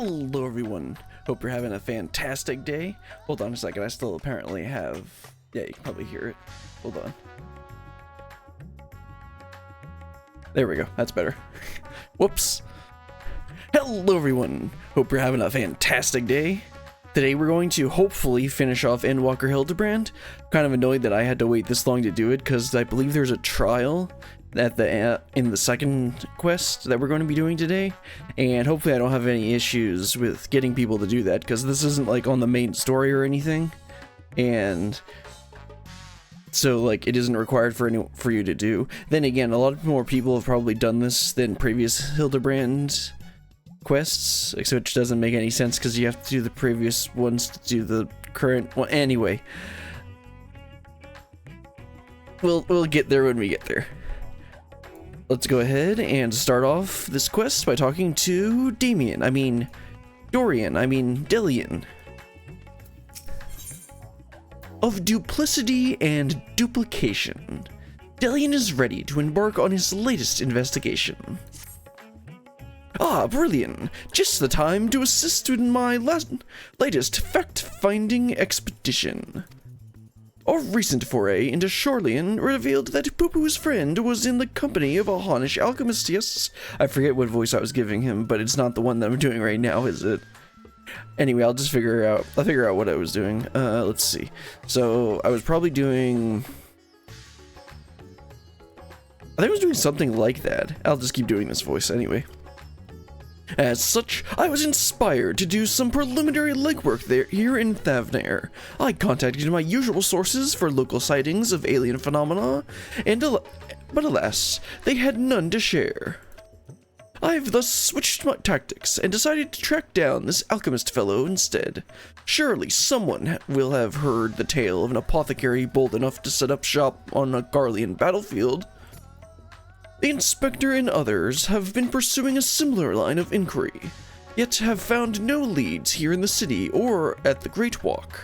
Hello everyone, hope you're having a fantastic day. Hold on a second, I still apparently have, yeah, you can probably hear it. Hold on. There we go, that's better. Whoops. Hello everyone, hope you're having a fantastic day. Today we're going to hopefully finish off Endwlaker Hildibrand. Kind of annoyed that I had to wait this long to do it because I believe there's a trial at the in the second quest that we're going to be doing today, and hopefully I don't have any issues with getting people to do that because this isn't like on the main story or anything, and so like it isn't required for you to do. Then again, a lot more people have probably done this than previous Hildibrand quests, which doesn't make any sense because you have to do the previous ones to do the current one. Anyway, we'll get there when we get there. Let's go ahead and start off this quest by talking to Dorian, Dillian. Of duplicity and duplication, Dillian is ready to embark on his latest investigation. Ah, brilliant! Just the time to assist in my latest fact-finding expedition. Our recent foray into Shorelian revealed that Poo-Poo's friend was in the company of a Honish alchemist. Yes, I forget what voice I was giving him, but it's not the one that I'm doing right now, is it? Anyway, I'll figure out what I was doing. Let's see. So, I was probably doing... I think I was doing something like that. I'll just keep doing this voice anyway. As such, I was inspired to do some preliminary legwork here in Thavnair. I contacted my usual sources for local sightings of alien phenomena, but alas, they had none to share. I've thus switched my tactics and decided to track down this alchemist fellow instead. Surely someone will have heard the tale of an apothecary bold enough to set up shop on a Garlean battlefield. The Inspector and others have been pursuing a similar line of inquiry, yet have found no leads here in the city or at the Great Walk.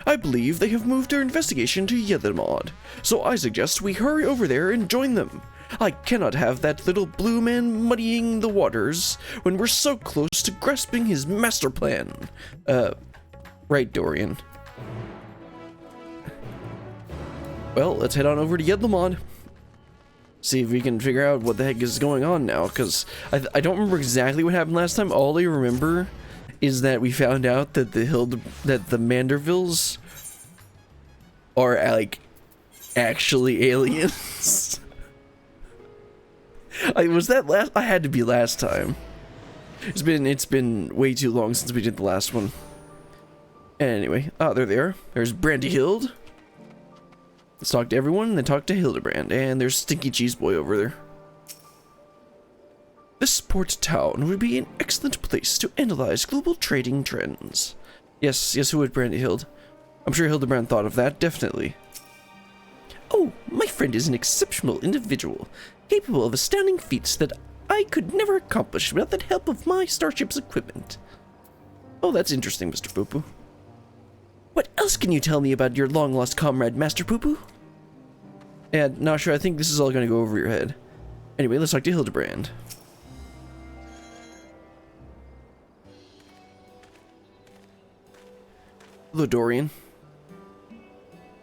I believe they have moved their investigation to Hildibrand, so I suggest we hurry over there and join them. I cannot have that little blue man muddying the waters when we're so close to grasping his master plan. Right, Dorian. Well, let's head on over to Hildibrand. See if we can figure out what the heck is going on now, because I don't remember exactly what happened last time. All I remember is that we found out that the Mandervilles are like actually aliens. I had to be last time. It's been way too long since we did the last one. Anyway, there they are. There's Brandy Hild. Let's talk to everyone, and then talk to Hildibrand. And there's Stinky Cheese Boy over there. This port town would be an excellent place to analyze global trading trends. Yes, who would, Brandy Hild? I'm sure Hildibrand thought of that, definitely. Oh, my friend is an exceptional individual, capable of astounding feats that I could never accomplish without the help of my starship's equipment. Oh, that's interesting, Mr. Poo-Poo. What else can you tell me about your long-lost comrade, Master Poo-Poo? Yeah, not sure. I think this is all going to go over your head. Anyway, let's talk to Hildibrand. Hello, Dorian.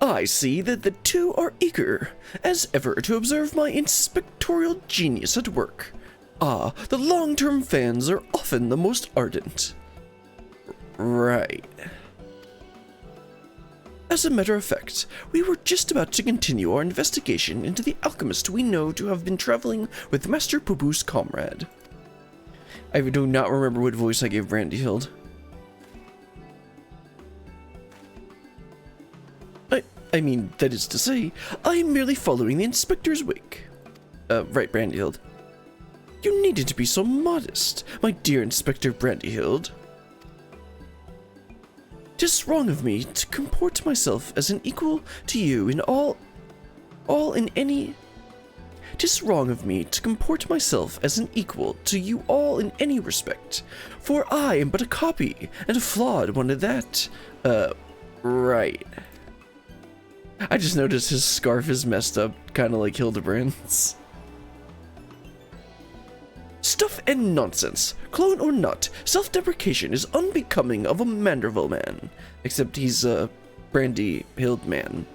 I see that the two are eager, as ever, to observe my inspectorial genius at work. Ah, the long-term fans are often the most ardent. Right. As a matter of fact, we were just about to continue our investigation into the alchemist we know to have been traveling with Master Poo-Poo's comrade. I do not remember what voice I gave Brandy Hild. I mean, that is to say, I am merely following the inspector's wake. Right, Brandy Hild. You needn't to be so modest, my dear Inspector Brandy Hild. 'Tis wrong of me to comport myself as an equal to you in Tis wrong of me to comport myself as an equal to you all in any respect, for I am but a copy, and a flawed one at that. Right. I just noticed his scarf is messed up, kind of like Hildibrand's. Stuff and nonsense. Clone or not, self-deprecation is unbecoming of a Manderville man. Except he's a Brandy Hild man.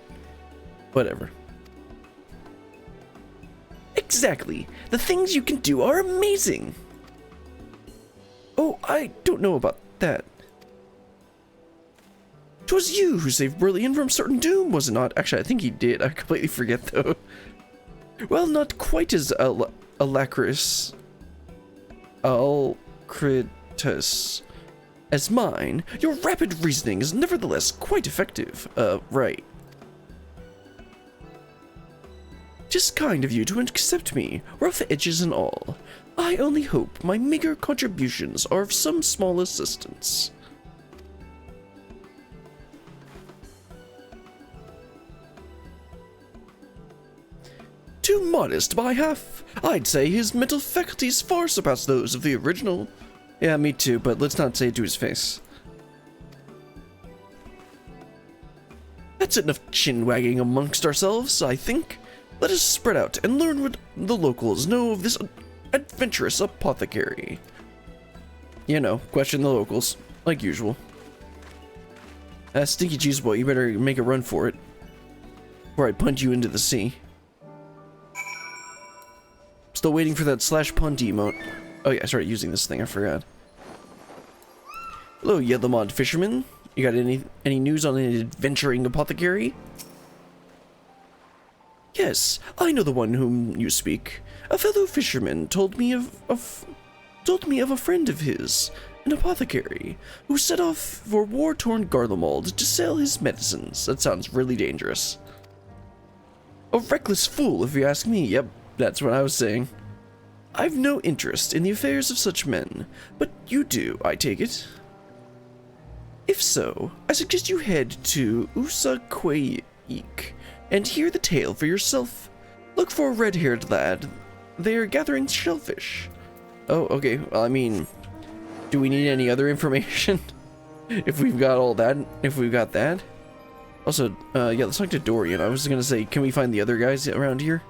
Whatever. Exactly. The things you can do are amazing. Oh, I don't know about that. 'Twas you who saved Brilliant from certain doom, was it not? Actually, I think he did. I completely forget, though. Well, not quite as alacritus as mine. Your rapid reasoning is nevertheless quite effective. Right. Just kind of you to accept me, rough edges and all. I only hope my meager contributions are of some small assistance. Too modest by half. I'd say his mental faculties far surpass those of the original. Yeah, me too, but let's not say it to his face. That's enough chin-wagging amongst ourselves, I think. Let us spread out and learn what the locals know of this adventurous apothecary. You know, question the locals, like usual. Stinky Cheese Boy, you better make a run for it, or I punt you into the sea. Still waiting for that /punt emote. Oh yeah, I started using this thing, I forgot. Hello, Yellowmod Fisherman. You got any news on an adventuring apothecary? Yes, I know the one whom you speak. A fellow fisherman told me of a friend of his, an apothecary, who set off for war-torn Garlemald to sell his medicines. That sounds really dangerous. A reckless fool, if you ask me. Yep, that's what I was saying. I've no interest in the affairs of such men, but you do, I take it. If so, I suggest you head to Usaquaik and hear the tale for yourself. Look for a red-haired lad. They're gathering shellfish. Oh, okay. Well, I mean, do we need any other information? If we've got all that, if we've got that. Also, yeah, let's talk to Dorian. I was gonna say, can we find the other guys around here?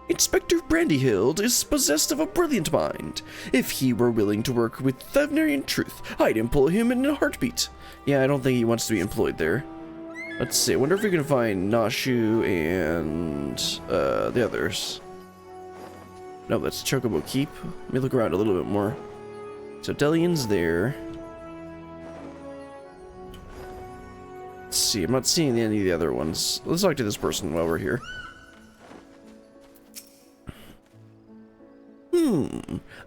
Inspector Brandyhild is possessed of a brilliant mind. If he were willing to work with Thavnarian truth, I'd employ him in a heartbeat. Yeah, I don't think he wants to be employed there. Let's see, I wonder if we can find Nashu and the others. No, that's Chocobo Keep. Let me look around a little bit more. So Delian's there. Let's see, I'm not seeing any of the other ones. Let's talk to this person while we're here.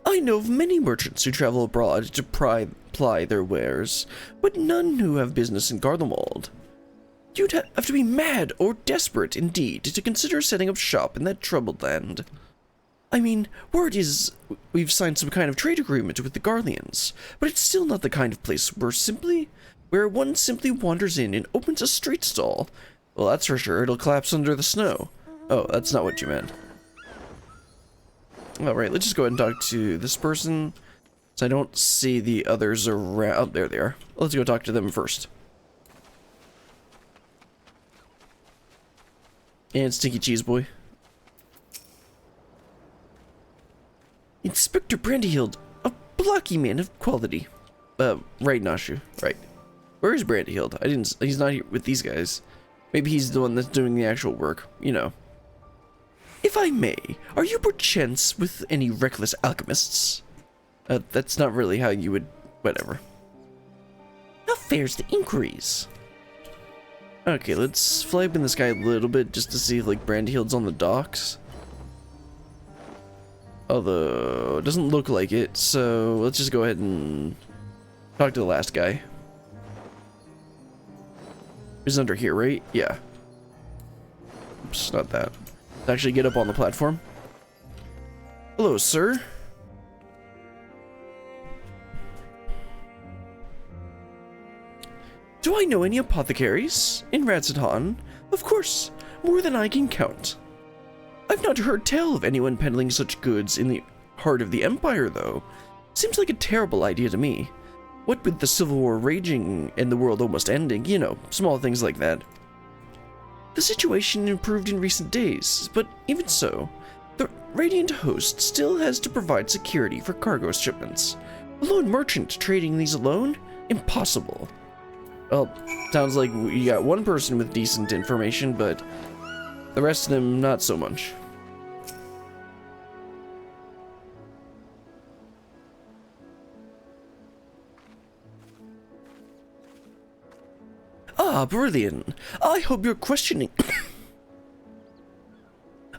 I know of many merchants who travel abroad to ply their wares, but none who have business in Garlemald. You'd have to be mad or desperate indeed to consider setting up shop in that troubled land. I mean, word is we've signed some kind of trade agreement with the Garleans, but it's still not the kind of place where one simply wanders in and opens a street stall. Well, that's for sure. It'll collapse under the snow. Oh, that's not what you meant. Alright, let's just go ahead and talk to this person. So I don't see the others around. Oh, there they are. Let's go talk to them first. And Stinky Cheese Boy. Inspector Brandyhild, a blocky man of quality. Right, Nashu. Right. Where is Brandyhild? He's not here with these guys. Maybe he's the one that's doing the actual work, you know. If I may, are you perchance with any reckless alchemists? That's not really how you would... whatever. How fares the inquiries? Okay, let's fly up in the sky a little bit just to see if, like, Brandyhild's on the docks. Although, it doesn't look like it, so let's just go ahead and talk to the last guy. He's under here, right? Yeah. Oops, not that. Actually get up on the platform. Hello, sir. Do I know any apothecaries in Radsadhan? Of course, more than I can count. I've not heard tell of anyone peddling such goods in the heart of the Empire, though. Seems like a terrible idea to me. What with the Civil War raging and the world almost ending, you know, small things like that. The situation improved in recent days, but even so, The Radiant Host still has to provide security for cargo shipments. A lone merchant trading these alone? Impossible. Well, sounds like we got one person with decent information, but the rest of them not so much. Ah, Berillion. I hope you're questioning...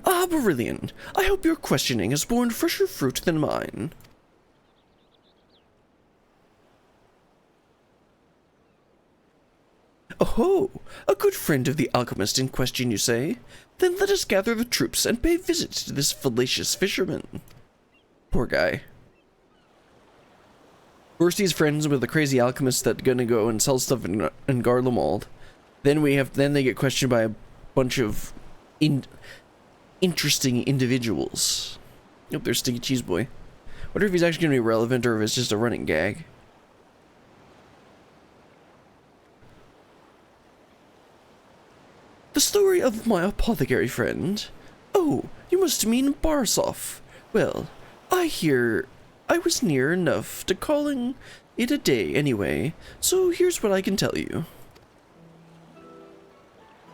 Ah, Berillion. I hope your questioning has borne fresher fruit than mine. Oh, a good friend of the alchemist in question, you say? Then let us gather the troops and pay visit to this fallacious fisherman. Poor guy. First he's friends with the crazy alchemist that's gonna go and sell stuff in Garlemald. Then they get questioned by a bunch of interesting individuals. Nope, there's Sticky Cheese Boy. Wonder if he's actually gonna be relevant or if it's just a running gag. The story of my apothecary friend? Oh, you must mean Barsov. Well, I hear I was near enough to calling it a day anyway, so here's what I can tell you.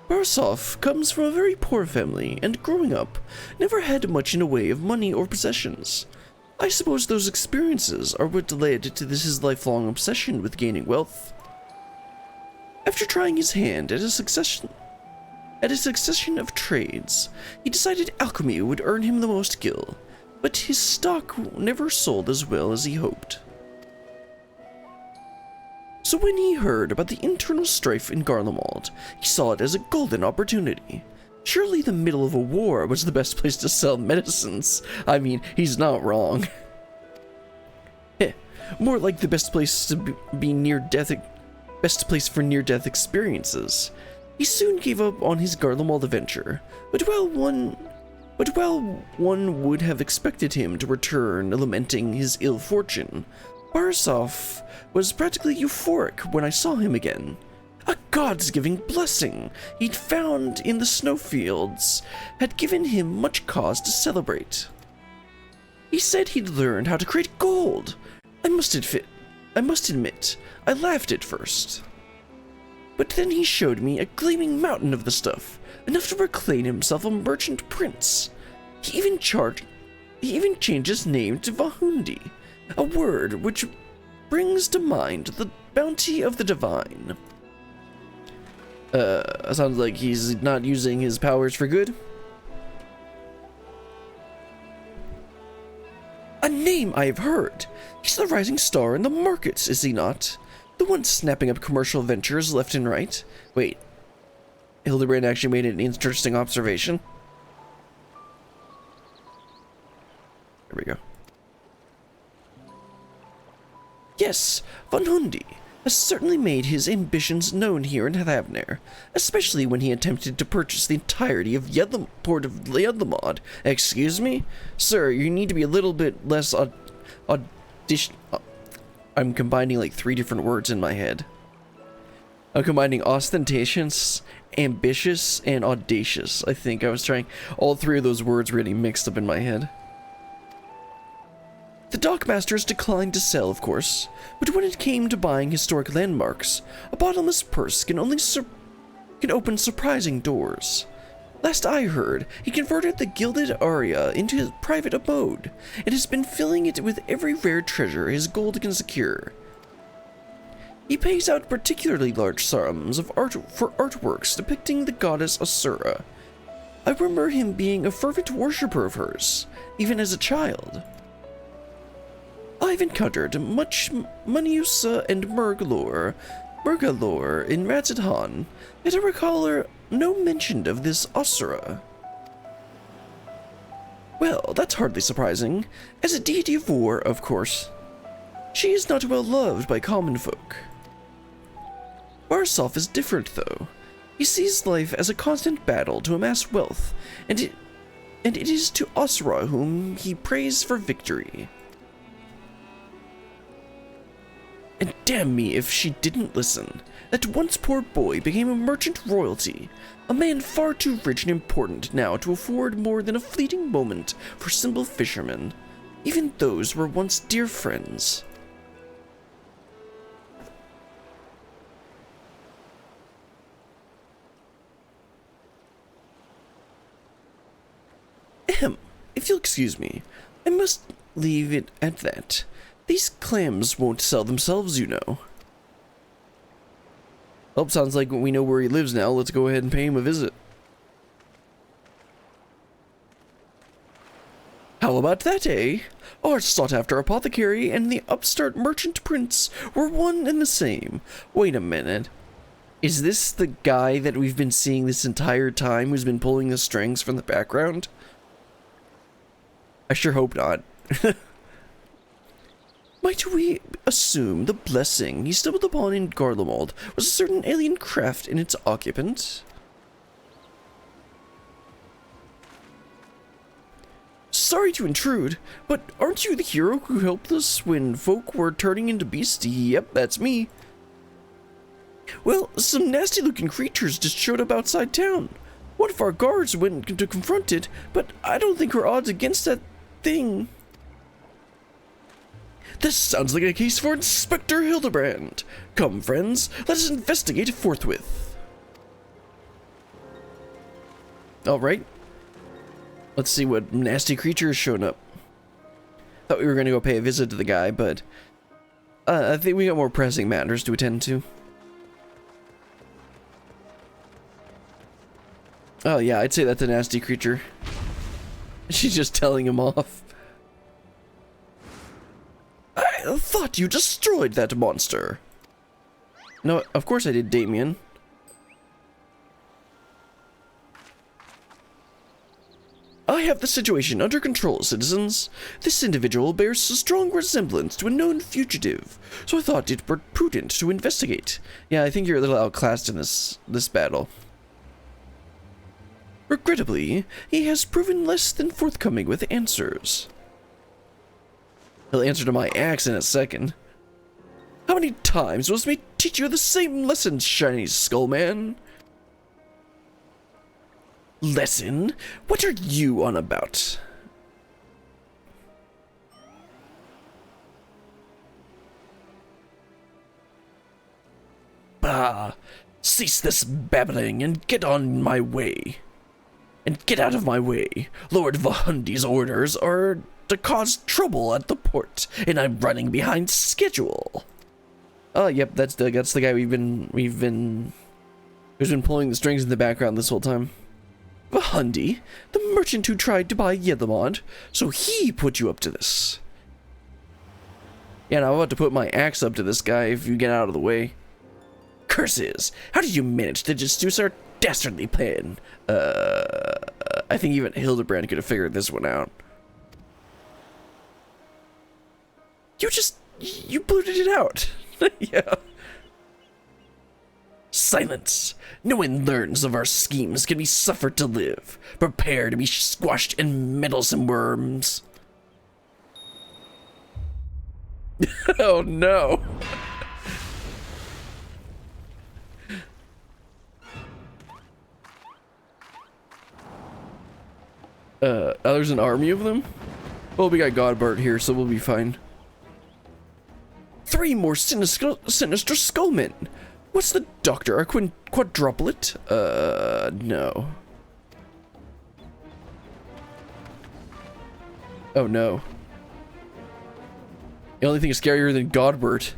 Barsov comes from a very poor family, and growing up, never had much in the way of money or possessions. I suppose those experiences are what led to his lifelong obsession with gaining wealth. After trying his hand at a succession of trades, he decided alchemy would earn him the most gil, but his stock never sold as well as he hoped. So when he heard about the internal strife in Garlemald, he saw it as a golden opportunity. Surely the middle of a war was the best place to sell medicines. I mean, he's not wrong. More like the best place to be best place for near-death experiences. He soon gave up on his Garlemald adventure, but while one would have expected him to return lamenting his ill fortune, Barsov was practically euphoric when I saw him again. A gods-giving blessing he'd found in the snowfields had given him much cause to celebrate. He said he'd learned how to create gold. I must admit, I laughed at first. But then he showed me a gleaming mountain of the stuff, enough to proclaim himself a merchant prince. He even changed his name to Vahundi, a word which brings to mind the bounty of the divine. Sounds like he's not using his powers for good. A name I've heard. He's the rising star in the markets, is he not? The one snapping up commercial ventures left and right. Wait, Hildibrand actually made an interesting observation. There we go. Yes, Von Hundi has certainly made his ambitions known here in Thavner, especially when he attempted to purchase the entirety of Port of Yedlamod. Excuse me? Sir, you need to be a little bit less I'm combining like 3 different words in my head. I'm combining ostentatious, ambitious, and audacious. I think I was trying all 3 of those words really mixed up in my head. The dockmasters declined to sell, of course, but when it came to buying historic landmarks, a bottomless purse can open surprising doors. Last I heard, he converted the Gilded Aria into his private abode, and has been filling it with every rare treasure his gold can secure. He pays out particularly large sums for artworks depicting the goddess Asura. I remember him being a fervent worshipper of hers, even as a child. I've encountered much Manusa and Murgalore in Ratsadhan, yet I recall no mention of this Asura. Well, that's hardly surprising, as a deity of war, of course. She is not well loved by common folk. Barsov is different, though. He sees life as a constant battle to amass wealth, and it is to Asura whom he prays for victory. And damn me if she didn't listen. That once poor boy became a merchant royalty, a man far too rich and important now to afford more than a fleeting moment for simple fishermen. Even those were once dear friends. Ahem, if you'll excuse me, I must leave it at that. These clams won't sell themselves, you know. Oh, sounds like we know where he lives now. Let's go ahead and pay him a visit. How about that, eh? Our sought-after apothecary and the upstart merchant prince were one and the same. Wait a minute. Is this the guy that we've been seeing this entire time who's been pulling the strings from the background? I sure hope not. Might we assume the blessing he stumbled upon in Garlemald was a certain alien craft in its occupant? Sorry to intrude, but aren't you the hero who helped us when folk were turning into beasts? Yep, that's me. Well, some nasty-looking creatures just showed up outside town. One of our guards went to confront it, but I don't think her odds against that thing. This sounds like a case for Inspector Hildibrand. Come, friends, let us investigate forthwith. Alright. Let's see what nasty creature has shown up. Thought we were going to go pay a visit to the guy, but I think we got more pressing matters to attend to. Oh yeah, I'd say that's a nasty creature. She's just telling him off. I thought you destroyed that monster. No, of course I did, Damien. I have the situation under control, citizens. This individual bears a strong resemblance to a known fugitive, so I thought it were prudent to investigate. Yeah, I think you're a little outclassed in this battle. Regrettably, he has proven less than forthcoming with answers. He'll answer to my axe in a second. How many times must we teach you the same lesson, shiny skullman? Lesson? What are you on about? Bah! Cease this babbling and get on my way. And get out of my way. Lord Vahundi's orders are to cause trouble at the port, and I'm running behind schedule. Oh, yep, that's the guy who's been pulling the strings in the background this whole time. Vahundi, the merchant who tried to buy Yedlamond, so he put you up to this. Yeah, and I'm about to put my axe up to this guy if you get out of the way. Curses! How did you manage to deduce our dastardly plan? I think even Hildibrand could have figured this one out. You blurted it out. Yeah. Silence. No one learns of our schemes can be suffered to live. Prepare to be squashed in meddlesome worms. Oh no. There's an army of them? Well, we got Godbart here, so we'll be fine. 3 more sinister skullmen! What's the doctor, a quadruplet? No. Oh no. The only thing scarier than Godbert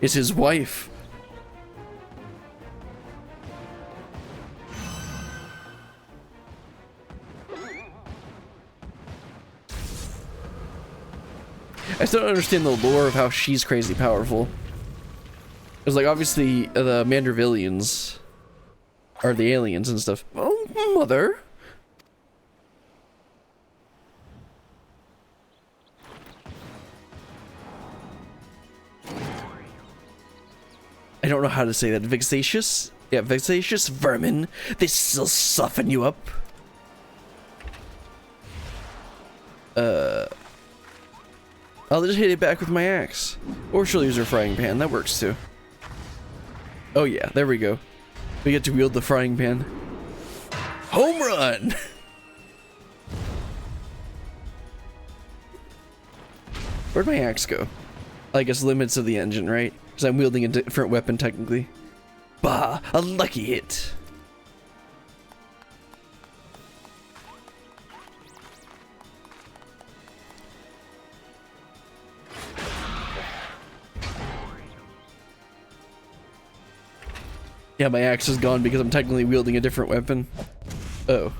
is his wife. I still don't understand the lore of how she's crazy powerful. Because, like, obviously, the Mandervillians are the aliens and stuff. Oh, mother! I don't know how to say that. Vexatious? Yeah, vexatious vermin. This'll soften you up. I'll just hit it back with my axe. Or she'll use her frying pan. That works too. Oh yeah, there we go. We get to wield the frying pan. Home run! Where'd my axe go? I guess limits of the engine, right? Because I'm wielding a different weapon technically. Bah! A lucky hit! Yeah, my axe is gone because I'm technically wielding a different weapon. Uh-oh.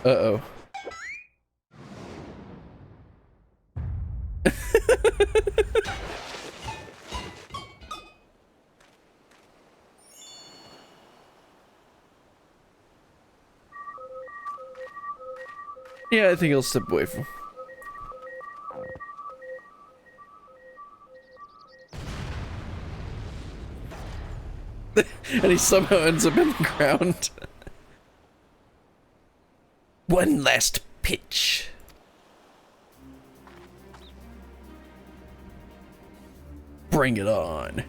Uh-oh. Yeah, I think I'll step away from... And he somehow ends up in the ground. One last pitch. Bring it on.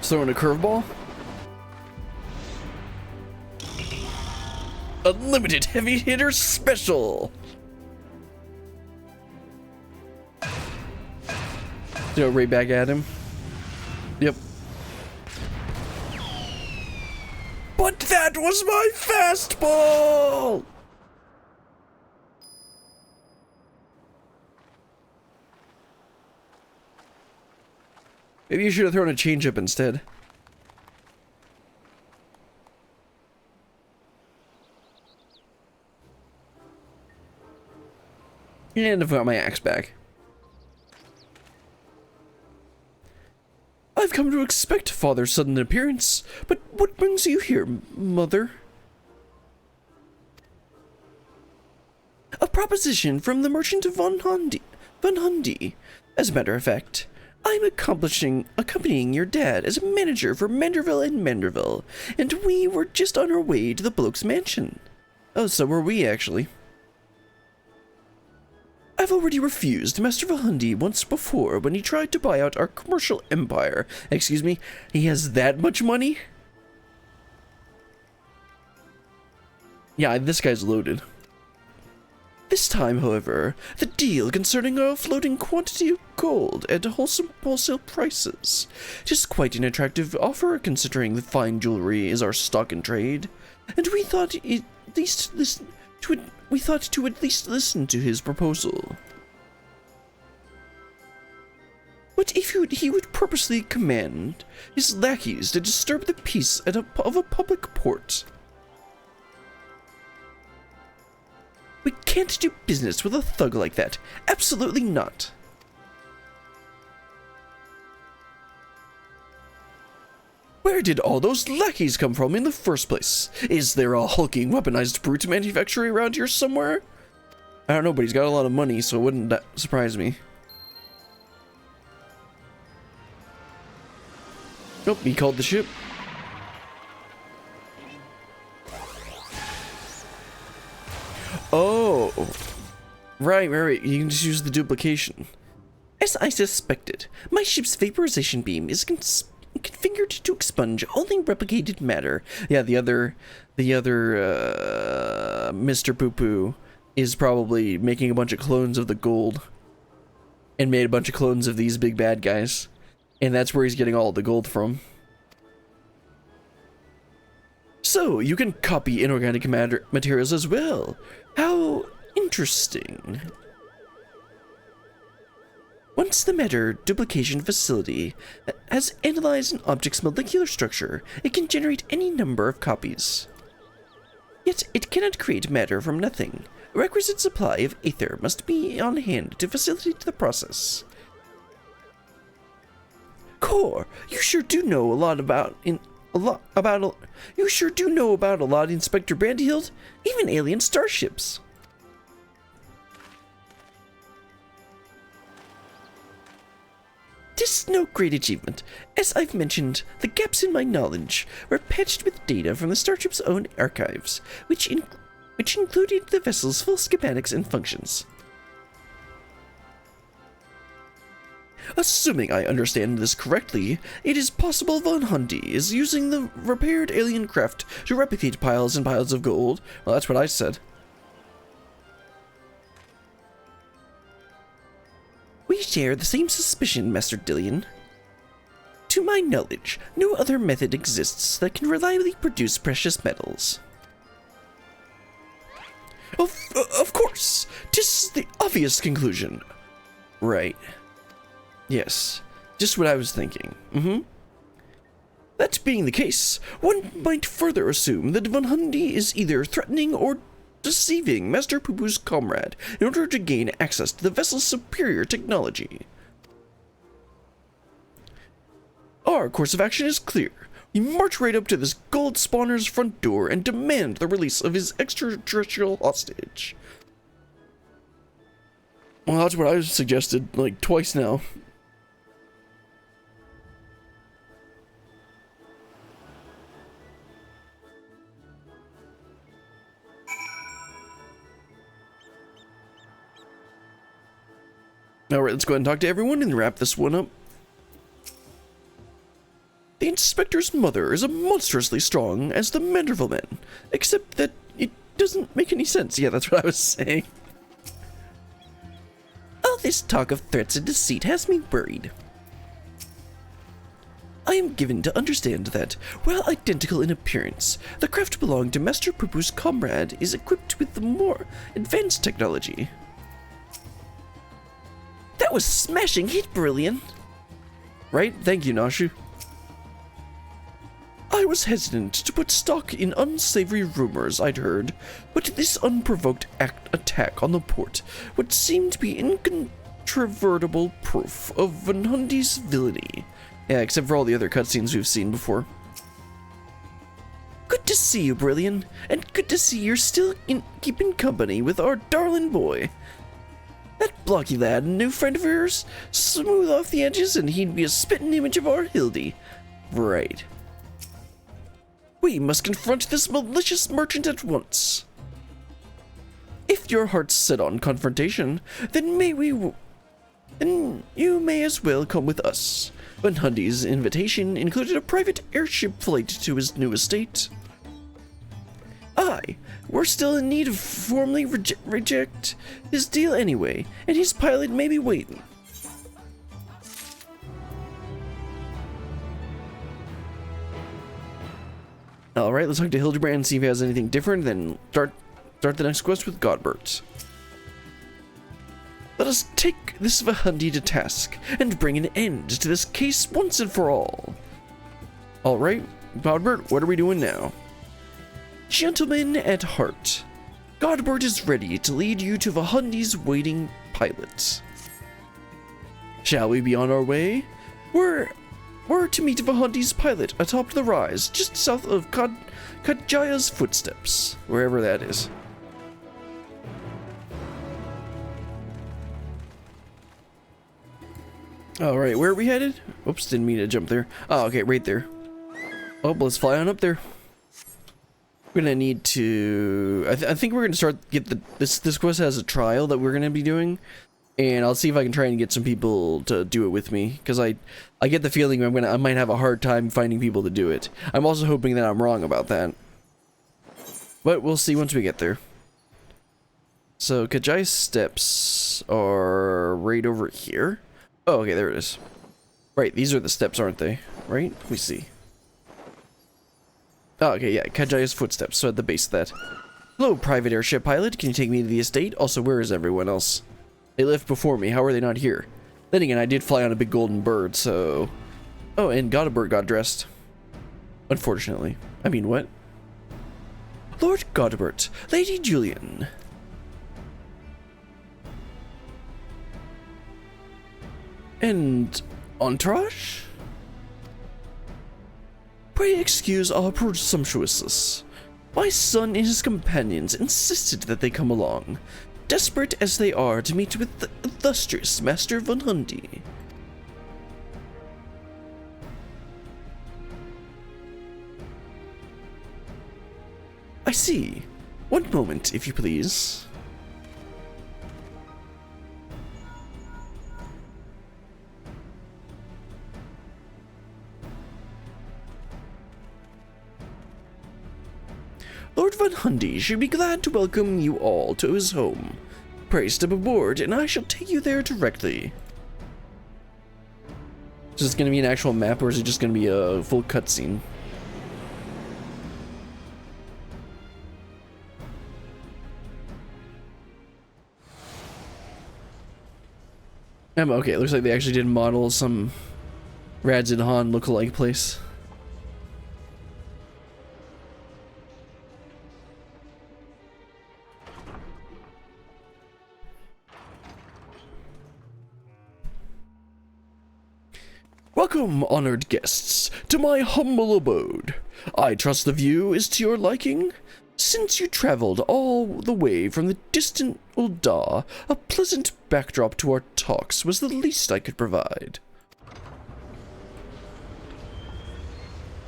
Throwing a curveball. Unlimited heavy hitter special. Throw right back at him. Yep. But that was my fastball. Maybe you should have thrown a changeup instead. And I've got my axe back. I've come to expect Father's sudden appearance, but what brings you here, Mother? A proposition from the merchant of Von Hundy. As a matter of fact, I'm accompanying your dad as a manager for Manderville and Manderville, and we were just on our way to the bloke's mansion. Oh, so were we, actually. I've already refused Master Vahundy once before when he tried to buy out our commercial empire. Excuse me, he has that much money? Yeah, this guy's loaded. This time, however, the deal concerning a floating quantity of gold at wholesale prices. It is quite an attractive offer considering the fine jewelry is our stock in trade, and we thought to at least listen to his proposal. But if he would purposely command his lackeys to disturb the peace of a public port. We can't do business with a thug like that. Absolutely not. Where did all those lackeys come from in the first place? Is there a hulking weaponized brute manufactory around here somewhere? I don't know, but he's got a lot of money, so it wouldn't surprise me. Nope, he called the ship. Oh, right. You can just use the duplication. As I suspected, my ship's vaporization beam is configured to expunge only replicated matter. Yeah, the other Mr. Poo Poo is probably making a bunch of clones of the gold and made a bunch of clones of these big bad guys, and that's where he's getting all the gold from. So you can copy inorganic materials as well. How interesting. Once the matter duplication facility has analyzed an object's molecular structure, it can generate any number of copies. Yet it cannot create matter from nothing. A requisite supply of ether must be on hand to facilitate the process. Core, you sure do know a lot about Inspector Brandyhild, even alien starships. is no great achievement. As I've mentioned, the gaps in my knowledge were patched with data from the starship's own archives, which included the vessel's full schematics and functions. Assuming I understand this correctly, it is possible Von Hundy is using the repaired alien craft to replicate piles and piles of gold. Well, that's what I said. We share the same suspicion, Master Dillion. To my knowledge, no other method exists that can reliably produce precious metals. Of course! 'Tis the obvious conclusion. Right. Yes, just what I was thinking. That being the case, one might further assume that Von Hundy is either threatening or deceiving Master Poo-Poo's comrade in order to gain access to the vessel's superior technology. Our course of action is clear. We march right up to this gold spawner's front door and demand the release of his extraterrestrial hostage. Well, that's what I suggested, like, twice now. Alright, let's go ahead and talk to everyone and wrap this one up. The Inspector's mother is as monstrously strong as the Manderville men, except that it doesn't make any sense. Yeah, that's what I was saying. All this talk of threats and deceit has me worried. I am given to understand that, while identical in appearance, the craft belonging to Master Poo-Poo's comrade is equipped with the more advanced technology. That was smashing hit, Brilliant. Right? Thank you, Nashu. I was hesitant to put stock in unsavory rumors I'd heard, but this unprovoked attack on the port would seem to be incontrovertible proof of Von Hundy's villainy. Yeah, except for all the other cutscenes we've seen before. Good to see you, Brilliant, and good to see you're still keeping company with our darling boy. That blocky lad, a new friend of yours, smooth off the edges and he'd be a spitting image of our Hildy. Right. We must confront this malicious merchant at once. If your heart's set on confrontation, then you may as well come with us. Von Hundy's invitation included a private airship flight to his new estate. We're still in need of formally reject his deal anyway, and his pilot may be waiting. Alright, let's talk to Hildibrand and see if he has anything different, then start the next quest with Godbert. Let us take this Von Hundy to task, and bring an end to this case once and for all. Alright, Godbert, what are we doing now? Gentlemen at heart, Godbert is ready to lead you to Von Hundy's waiting pilot. Shall we be on our way? We're to meet Von Hundy's pilot atop the rise, just south of Kajaya's footsteps, wherever that is. Alright, where are we headed? Oops, didn't mean to jump there. Oh, okay, right there. Oh, let's fly on up there. We're gonna need to... I think we're gonna start... This quest has a trial that we're gonna be doing. And I'll see if I can try and get some people to do it with me. Because I get the feeling I might have a hard time finding people to do it. I'm also hoping that I'm wrong about that. But we'll see once we get there. So, Kajai's steps are right over here. Oh, okay, there it is. Right, these are the steps, aren't they? Right? Let me see. Oh, okay, yeah, Kajaya's footsteps, so at the base of that. Hello, private airship pilot. Can you take me to the estate? Also, where is everyone else? They left before me. How are they not here? Then again, I did fly on a big golden bird, so... Oh, and Godbert got dressed. Unfortunately. I mean, what? Lord Godbert, Lady Julian. And... entourage? Pray excuse our presumptuousness. My son and his companions insisted that they come along, desperate as they are to meet with the illustrious Master Von Hundy. I see. One moment, if you please. Lord Von Hundy should be glad to welcome you all to his home. Pray step aboard, and I shall take you there directly. Is this going to be an actual map, or is it just going to be a full cutscene? Okay, it looks like they actually did model some Rads and Han look-alike place. Welcome, honored guests, to my humble abode. I trust the view is to your liking. Since you traveled all the way from the distant Ul'dah, a pleasant backdrop to our talks was the least I could provide.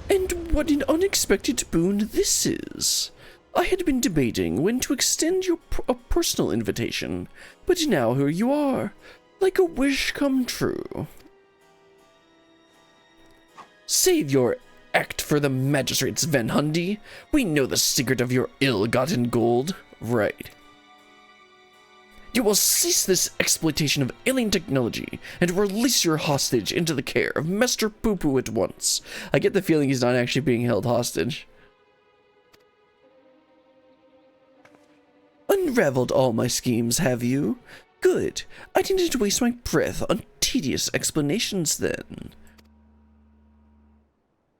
And what an unexpected boon this is. I had been debating when to extend you a personal invitation, but now here you are, like a wish come true. Save your act for the magistrates, Van Hundy. We know the secret of your ill-gotten gold. Right. You will cease this exploitation of alien technology and release your hostage into the care of Master Poo-Poo at once. I get the feeling he's not actually being held hostage. Unraveled all my schemes, have you? Good. I didn't waste my breath on tedious explanations then.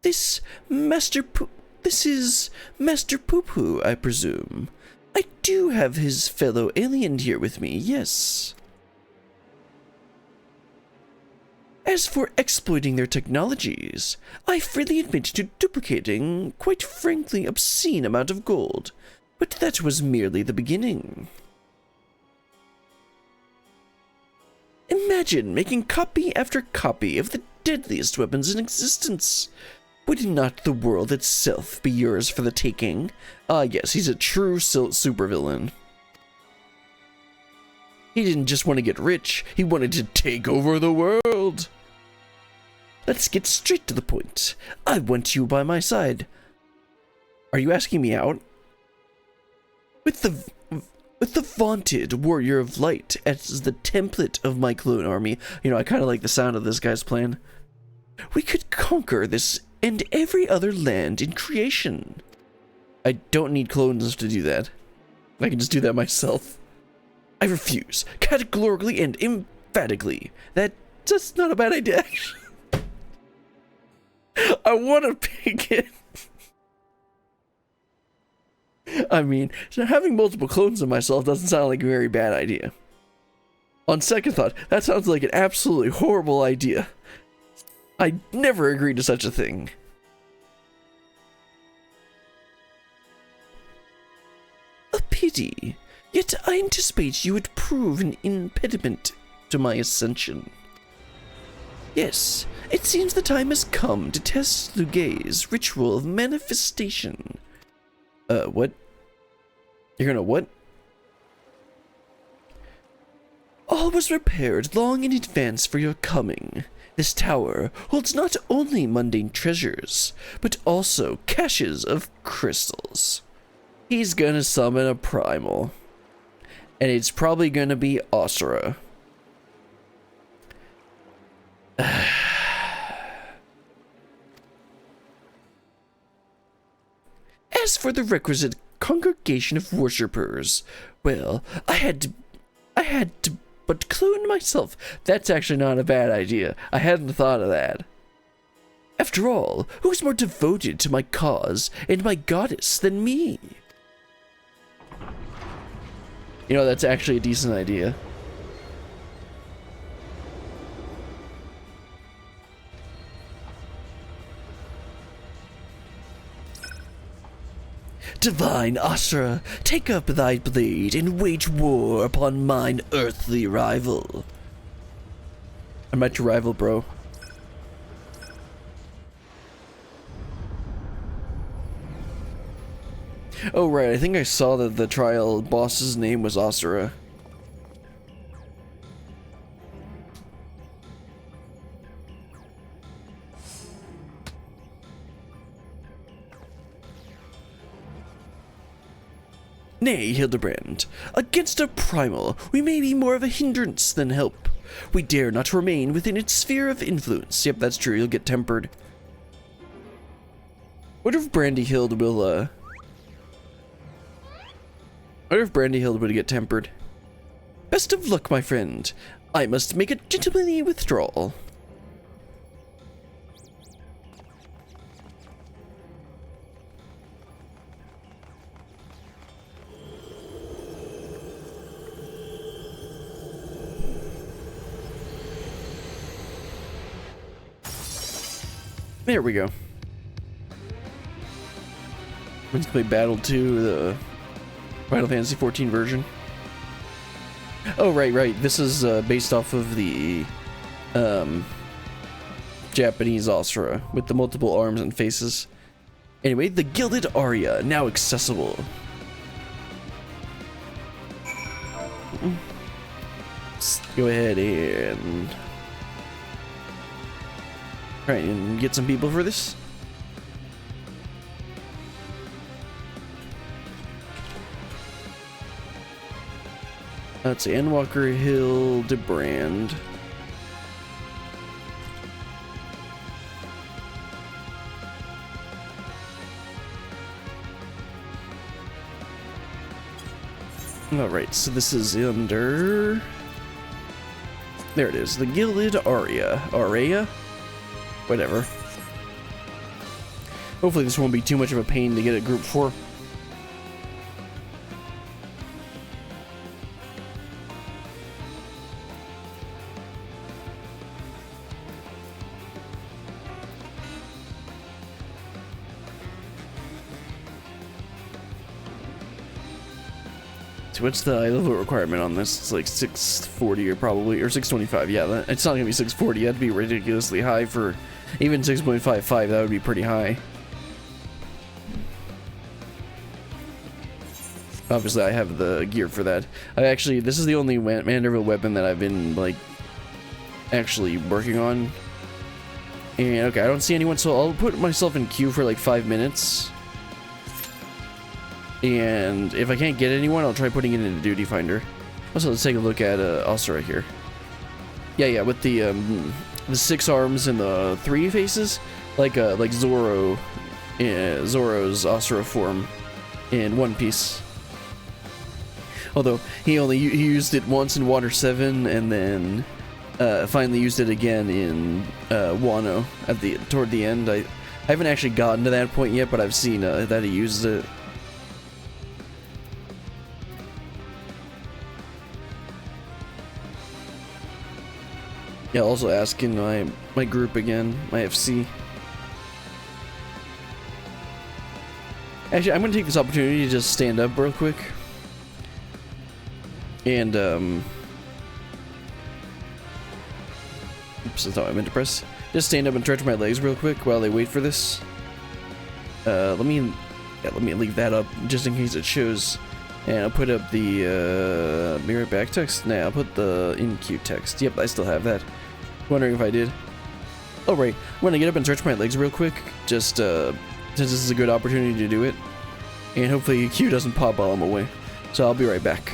This is Master Poo-Poo, I presume. I do have his fellow alien here with me, yes. As for exploiting their technologies, I freely admit to duplicating, quite frankly, obscene amount of gold, but that was merely the beginning. Imagine making copy after copy of the deadliest weapons in existence. Would not the world itself be yours for the taking? Yes, he's a true supervillain. He didn't just want to get rich, he wanted to take over the world. Let's get straight to the point. I want you by my side. Are you asking me out? With the vaunted warrior of light as the template of my clone army, you know, I kind of like the sound of this guy's plan. We could conquer this and every other land in creation. I don't need clones to do that. I can just do that myself. I refuse, categorically and emphatically. That's not a bad idea, actually. I want to pick it. I mean, having multiple clones of myself doesn't sound like a very bad idea. On second thought, that sounds like an absolutely horrible idea. I never agreed to such a thing. A pity. Yet I anticipate you would prove an impediment to my ascension. Yes, it seems the time has come to test Lugay's ritual of manifestation. What? You're gonna what? All was prepared long in advance for your coming. This tower holds not only mundane treasures, but also caches of crystals. He's gonna summon a primal. And it's probably gonna be Asura. As for the requisite congregation of worshippers, well, I had to but clone myself. That's actually not a bad idea. I hadn't thought of that. After all, who's more devoted to my cause and my goddess than me? You know, that's actually a decent idea. Divine Asura, take up thy blade and wage war upon mine earthly rival. I'm not your rival, bro. Oh, right, I think I saw that the trial boss's name was Asura. Nay, Hildibrand, against a primal, we may be more of a hindrance than help. We dare not remain within its sphere of influence. Yep, that's true, you'll get tempered. What if Brandy Hild will, What if Brandy Hild would get tempered? Best of luck, my friend. I must make a gentlemanly withdrawal. There we go. Let's play Battle 2, the Final Fantasy XIV version. Oh, right. This is based off of the Japanese Asura with the multiple arms and faces. Anyway, the Gilded Aria, now accessible. Let's go ahead and try and get some people for this. Let's see, Endwlaker, Hildibrand. Alright, so this is under... There it is, the Gilded Aria. Aria? Whatever. Hopefully this won't be too much of a pain to get a group for. So what's the eye level requirement on this? It's like 640 or probably, or 625. Yeah, it's not gonna be 640. That'd be ridiculously high for even 6.55. That would be pretty high. Obviously, I have the gear for that. This is the only Manderville weapon that I've been like actually working on. And okay, I don't see anyone, so I'll put myself in queue for like 5 minutes. And if I can't get anyone, I'll try putting it in a duty finder. Also, let's take a look at Asura here. Yeah, with the 6 arms and the 3 faces, like Zoro, Zoro's Asura form in One Piece. Although he used it once in Water 7, and then finally used it again in Wano toward the end. I haven't actually gotten to that point yet, but I've seen that he uses it. Yeah, also asking my group again, my FC. Actually, I'm gonna take this opportunity to just stand up real quick. And, oops, that's not what I meant to press. Just stand up and stretch my legs real quick while they wait for this. Let me leave that up just in case it shows. And I'll put up the mirror back text. Nah, I'll put the in-queue text. Yep, I still have that. Wondering if I did. Oh right, I'm gonna get up and stretch my legs real quick, just since this is a good opportunity to do it. And hopefully Q doesn't pop while I'm away. So I'll be right back.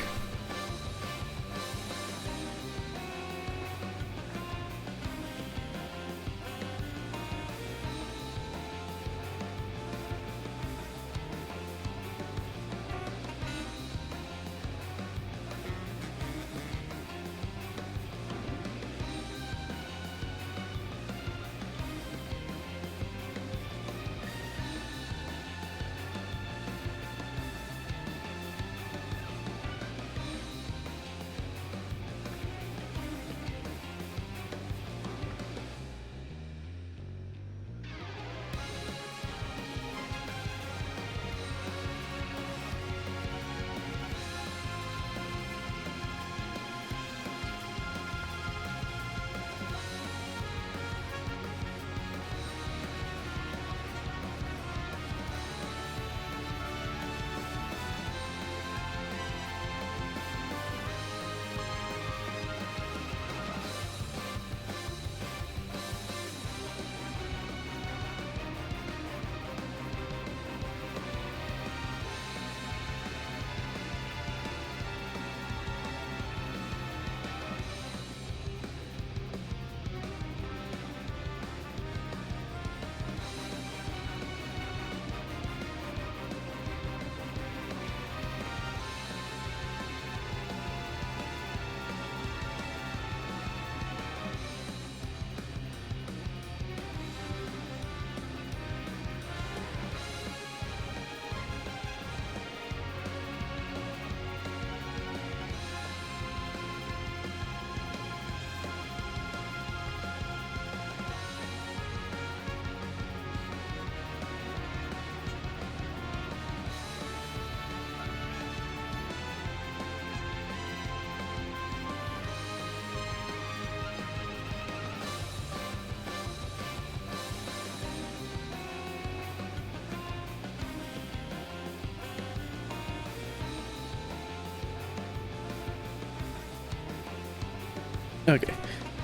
Okay,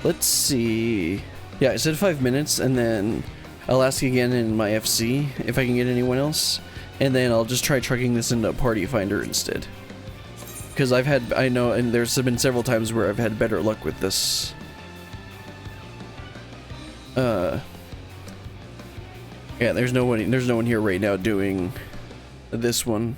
let's see. Yeah, I said 5 minutes, and then I'll ask again in my FC if I can get anyone else, and then I'll just try trucking this into Party Finder instead. Because I know, and there's been several times where I've had better luck with this. Yeah, there's no one here right now doing this one.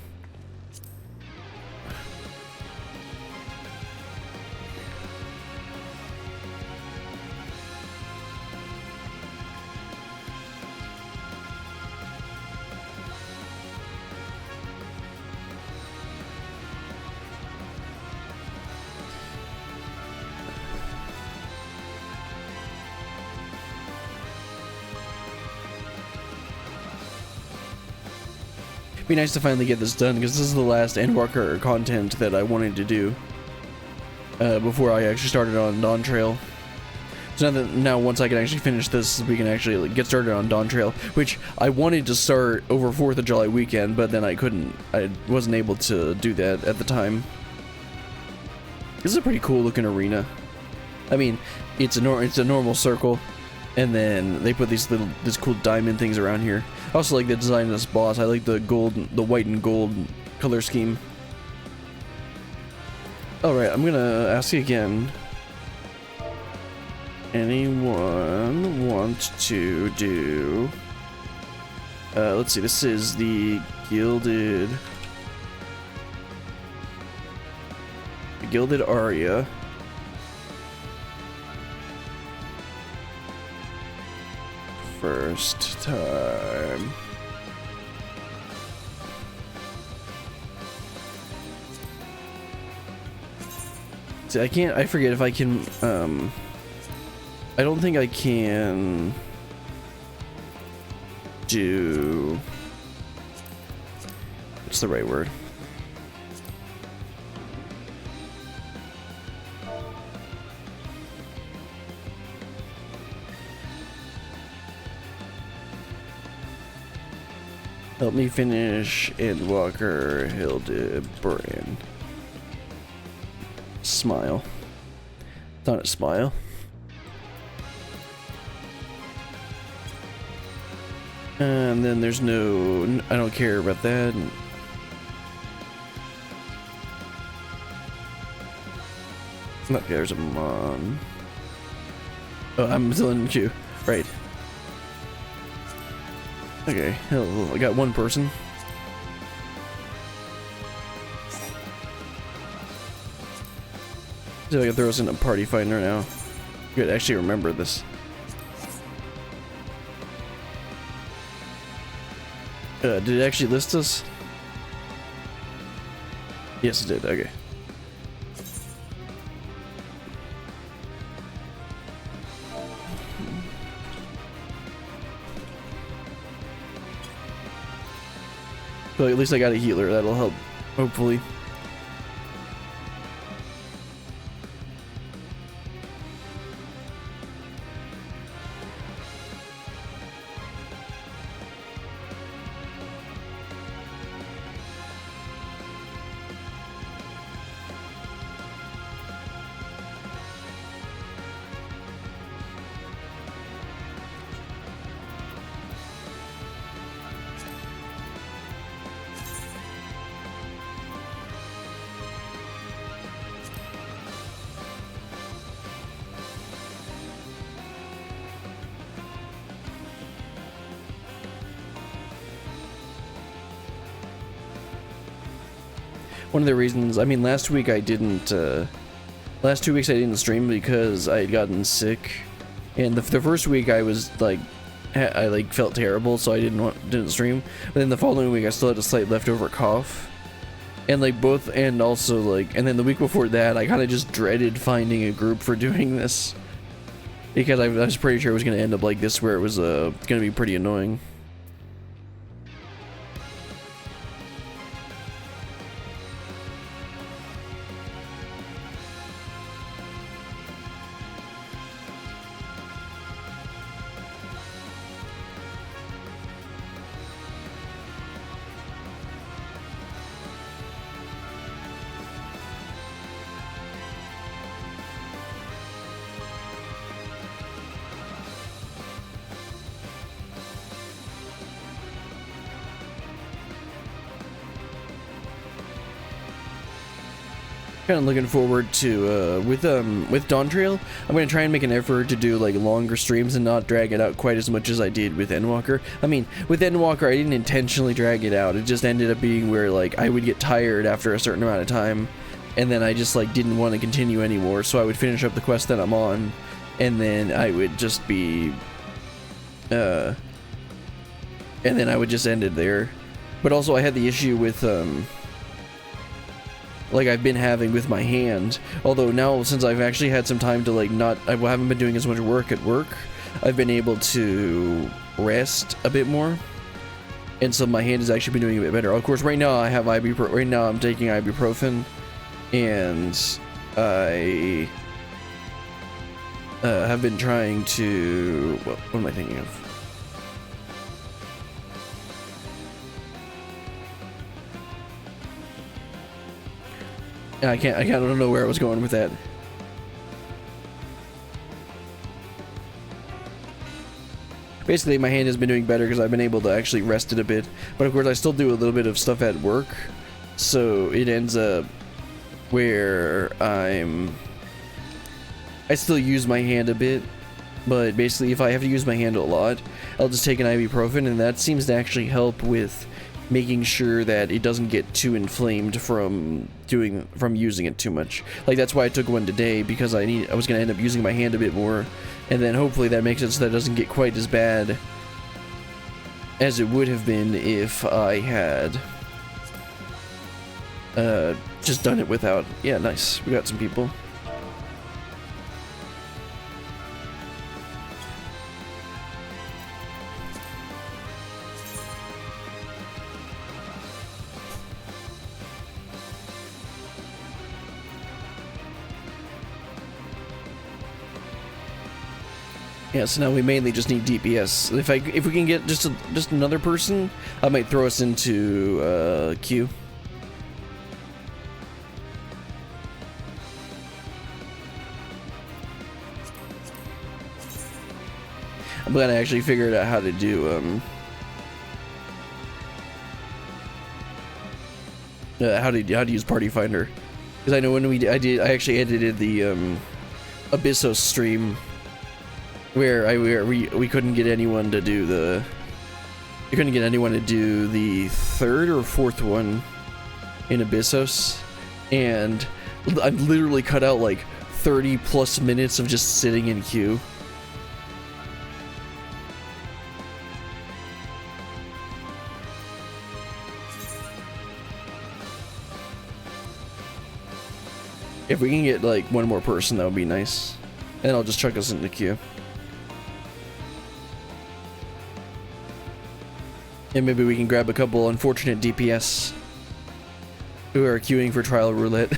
Be nice to finally get this done, because this is the last Endwlaker content that I wanted to do before I actually started on Dawn Trail. So now once I can actually finish this, we can actually get started on Dawn Trail, which I wanted to start over 4th of July weekend, but then I wasn't able to do that at the time. This is a pretty cool looking arena. I mean, it's a normal circle, and then they put these cool diamond things around here. I also like the design of this boss. I like the white and gold color scheme. Alright, I'm gonna ask you again. Anyone want to do... let's see, this is the Gilded Aria. First time. See, I forget if I can, I don't think I can do, what's the right word? Help me finish Endwlaker Hildibrand. Smile. Not a smile. And then there's no... I don't care about that. Okay, there's a Mon. Oh, I'm still in the queue. Right. Okay, I got one person. See if I can throw us in a Party Finder now. Good, I actually remember this. Did it actually list us? Yes, it did. Okay. So at least I got a healer. That'll help, hopefully. One of the reasons, I mean, last 2 weeks I didn't stream because I had gotten sick, and the first week I was like, I felt terrible, so I didn't stream. But then the following week I still had a slight leftover cough, and and then the week before that I kind of just dreaded finding a group for doing this, because I was pretty sure it was going to end up like this, where it was going to be pretty annoying. kind of looking forward to with Dawn Trail. I'm gonna try and make an effort to do like longer streams and not drag it out quite as much as I did with Endwalker. I mean, with Endwalker, I didn't intentionally drag it out. It just ended up being where like I would get tired after a certain amount of time, and then I just like didn't want to continue anymore. So I would finish up the quest that I'm on, and then I would just be, and then I would just end it there. But also I had the issue with like I've been having with my hand. Although now, since I've actually had some time to like I haven't been doing as much work at work, I've been able to rest a bit more, and so my hand has actually been doing a bit better. Of course, right now I have right now I'm taking ibuprofen, and I have been trying to. What am I thinking of? I don't know where I was going with that. Basically, my hand has been doing better because I've been able to actually rest it a bit. But of course, I still do a little bit of stuff at work, so it ends up where I still use my hand a bit. But basically, if I have to use my hand a lot, I'll just take an ibuprofen, and that seems to actually help with making sure that it doesn't get too inflamed from using it too much. Like, that's why I took one today, because I was gonna end up using my hand a bit more, and then hopefully that makes it so that it doesn't get quite as bad as it would have been if I had just done it without. Yeah, nice. We got some people. Yeah, so now we mainly just need DPS. If we can get just another person, I might throw us into queue. I'm glad I actually figured out how to do how to use Party Finder, because I know when I actually edited the Abyssos stream, where we couldn't get anyone to do the third or fourth one in Abyssos, and I've literally cut out like 30 plus minutes of just sitting in queue. If we can get like one more person, that would be nice, and I'll just chuck us into queue. And maybe we can grab a couple unfortunate DPS who are queuing for trial roulette.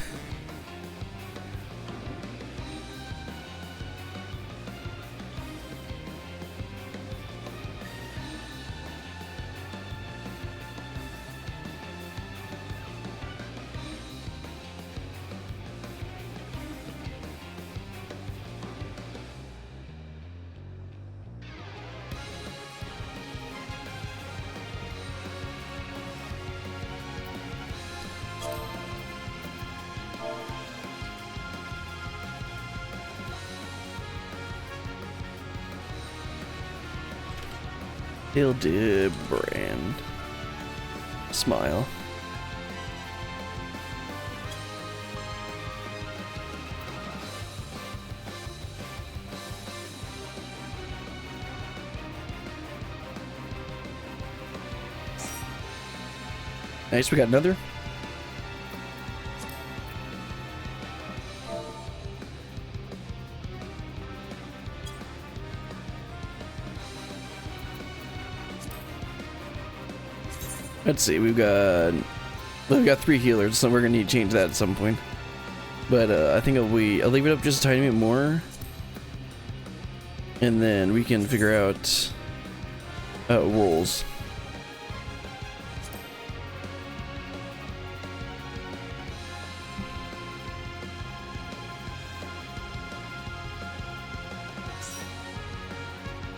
Hildibrand. Smile. Nice, we got another. Let's see, we've got 3 healers, so we're gonna need to change that at some point. But I think I'll leave it up just a tiny bit more, and then we can figure out roles.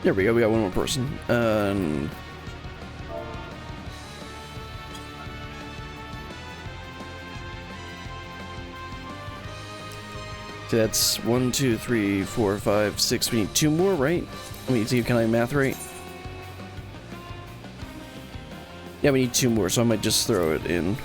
There we go. We got one more person. So that's 1, 2, 3, 4, 5, 6. We need 2 more, right? Let me see, can I math right? Yeah, we need 2 more, so I might just throw it in.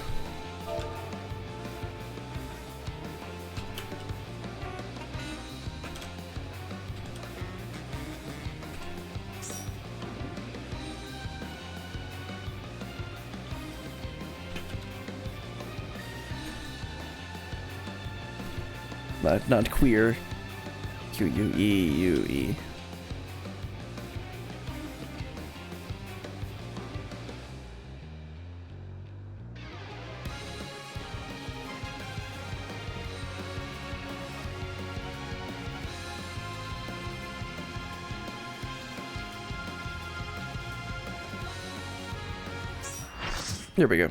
Not queer. Q-U-E-U-E. There we go.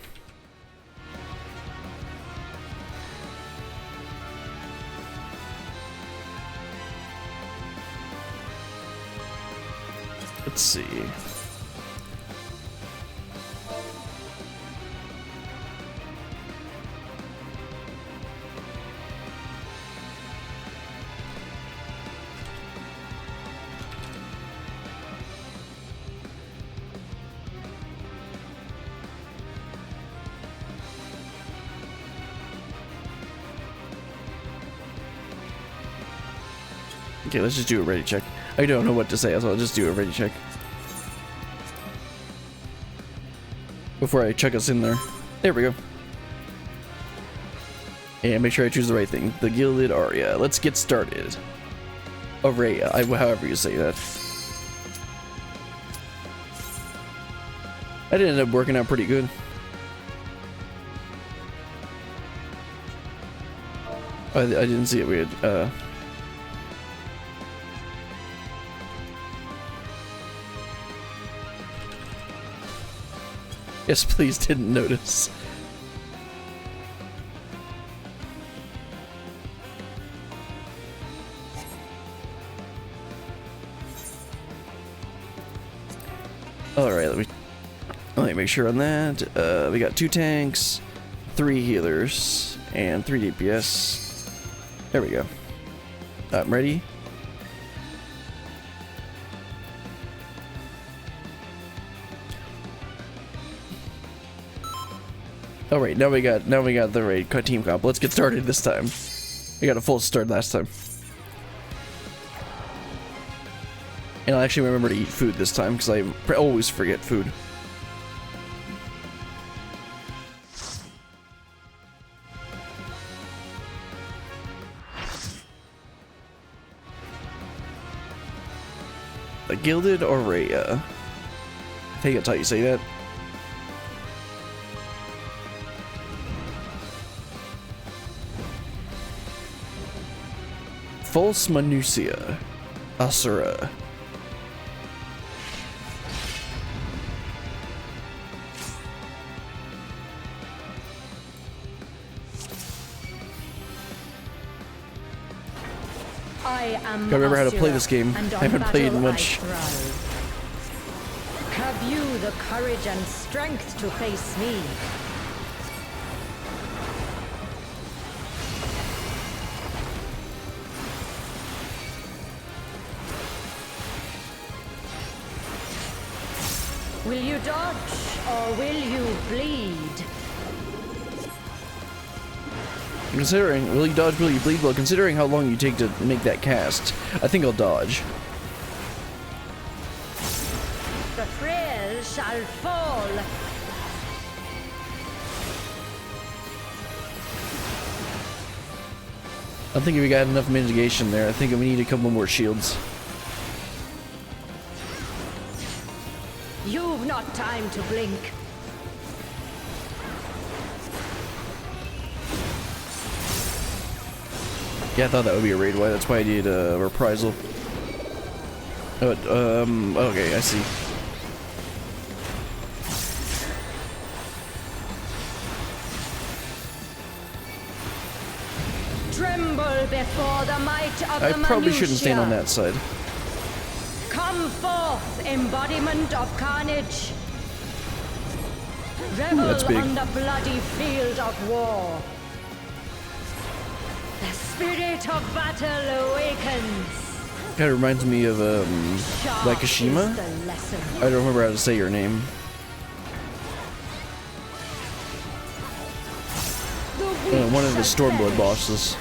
Let's see. Okay, let's just do a ready check. I don't know what to say, so I'll just do a ready check. Before I check us in there. There we go. And make sure I choose the right thing. The Gilded Aria. Let's get started. Aria, however you say that. That ended up working out pretty good. I didn't see it. We had, yes, please didn't notice. Alright, let me make sure on that. We got 2 tanks, 3 healers, and 3 DPS. There we go. I'm ready. All right, now we got the right team comp. Let's get started this time. We got a full start last time. And I'll actually remember to eat food this time because I always forget food. A Gilded Aria. I think that's how you say that. False Minutia. Asura. I Gotta remember how to play this game. I haven't played much. Have you the courage and strength to face me? Will you dodge or will you bleed? Considering, will you dodge, will you bleed? Well, considering how long you take to make that cast, I think I'll dodge. The frail shall fall. I think we got enough mitigation there. I think we need a couple more shields. You've not time to blink. Yeah, I thought that would be a raid. Why? That's why I did a reprisal. Okay, I see. Tremble before the might of I the probably shouldn't stand on minutia. that side. Come forth, embodiment of carnage. Revel that's big. on the bloody field of war. The spirit of battle awakens. Kind of reminds me of Sharp Kashima. is the lesson. I don't remember how to say your name. One of the Stormblood bosses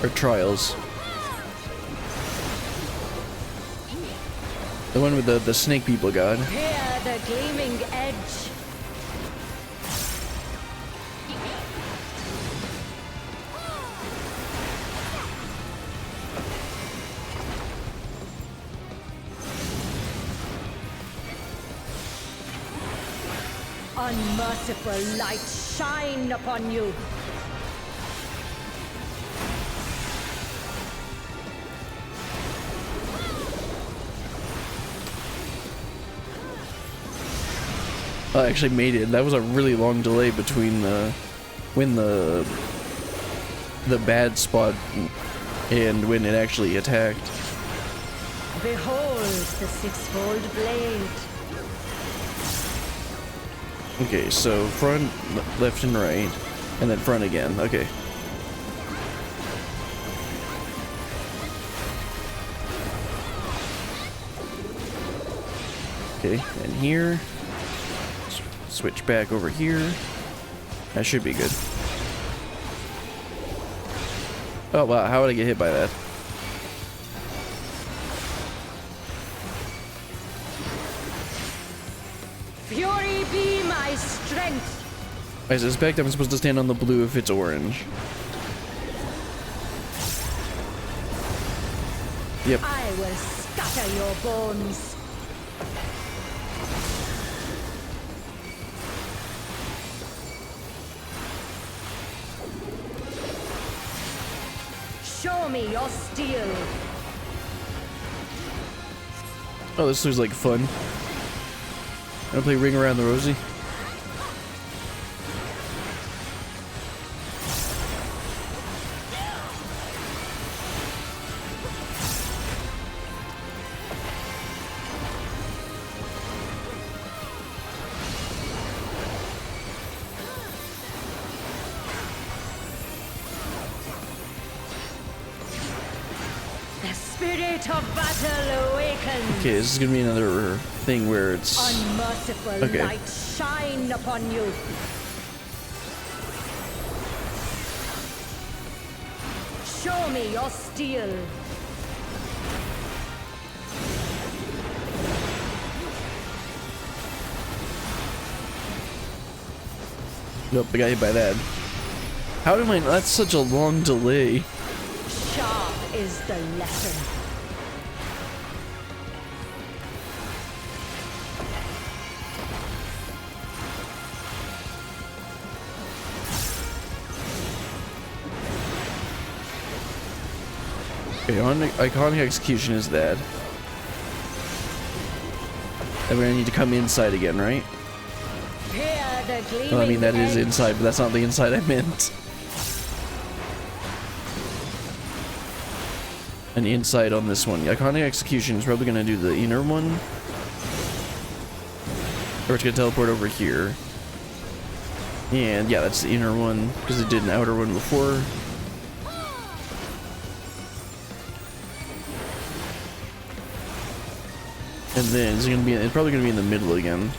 or trials. The one with the snake people god. Hear the gleaming edge. Unmerciful light shine upon you. I actually made it. That was a really long delay between when the bad spot and when it actually attacked. Behold the sixfold blade. Okay, so front, left, and right, and then front again. Okay. Okay, and here. Switch back over here. That should be good. Oh wow, how would I get hit by that? Fury be my strength. I suspect I'm supposed to stand on the blue if it's orange. Yep. I will scatter your bones. Show me your steel. Oh, this looks like fun. Wanna play Ring Around the Rosie? The spirit of battle awakens. Okay, this is gonna be another thing where it's... Unmerciful Okay. light shine upon you. Show me your steel. Nope, I got hit by that. How did my... That's such a long delay. Sharp is the lesson. Okay, iconic execution is that. And we're gonna need to come inside again, right? Hear the gleaming Well, I mean, that is edge. inside, but that's not the inside I meant. An inside on this one. Iconic execution is probably gonna do the inner one. Or it's gonna teleport over here. And yeah, that's the inner one, because it did an outer one before. And then it's probably gonna be in the middle again.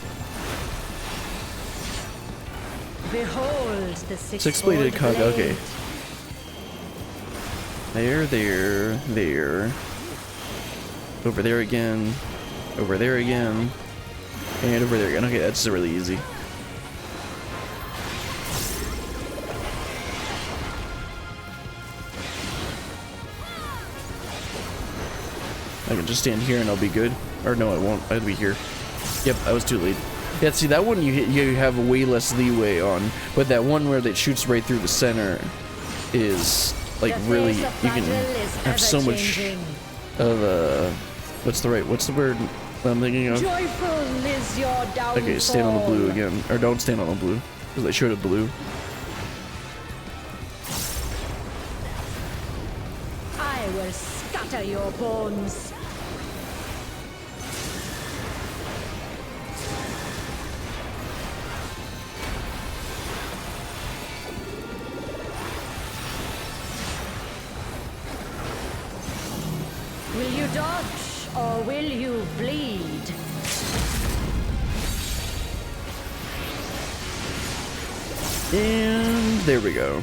Behold the Six-bladed cog. Okay. There. Over there again. Over there again. And over there again. Okay, that's really easy. I can just stand here and I'll be good. Or no, I won't. I'll be here. Yep, I was too late. Yeah, see, that one you have way less leeway on, but that one where it shoots right through the center is like really, you can have so much of what's the word I'm thinking of? Joyful is your downfall. Okay, stand on the blue again, or don't stand on the blue because they showed it blue. I will scatter your bones. Will you bleed? And there we go.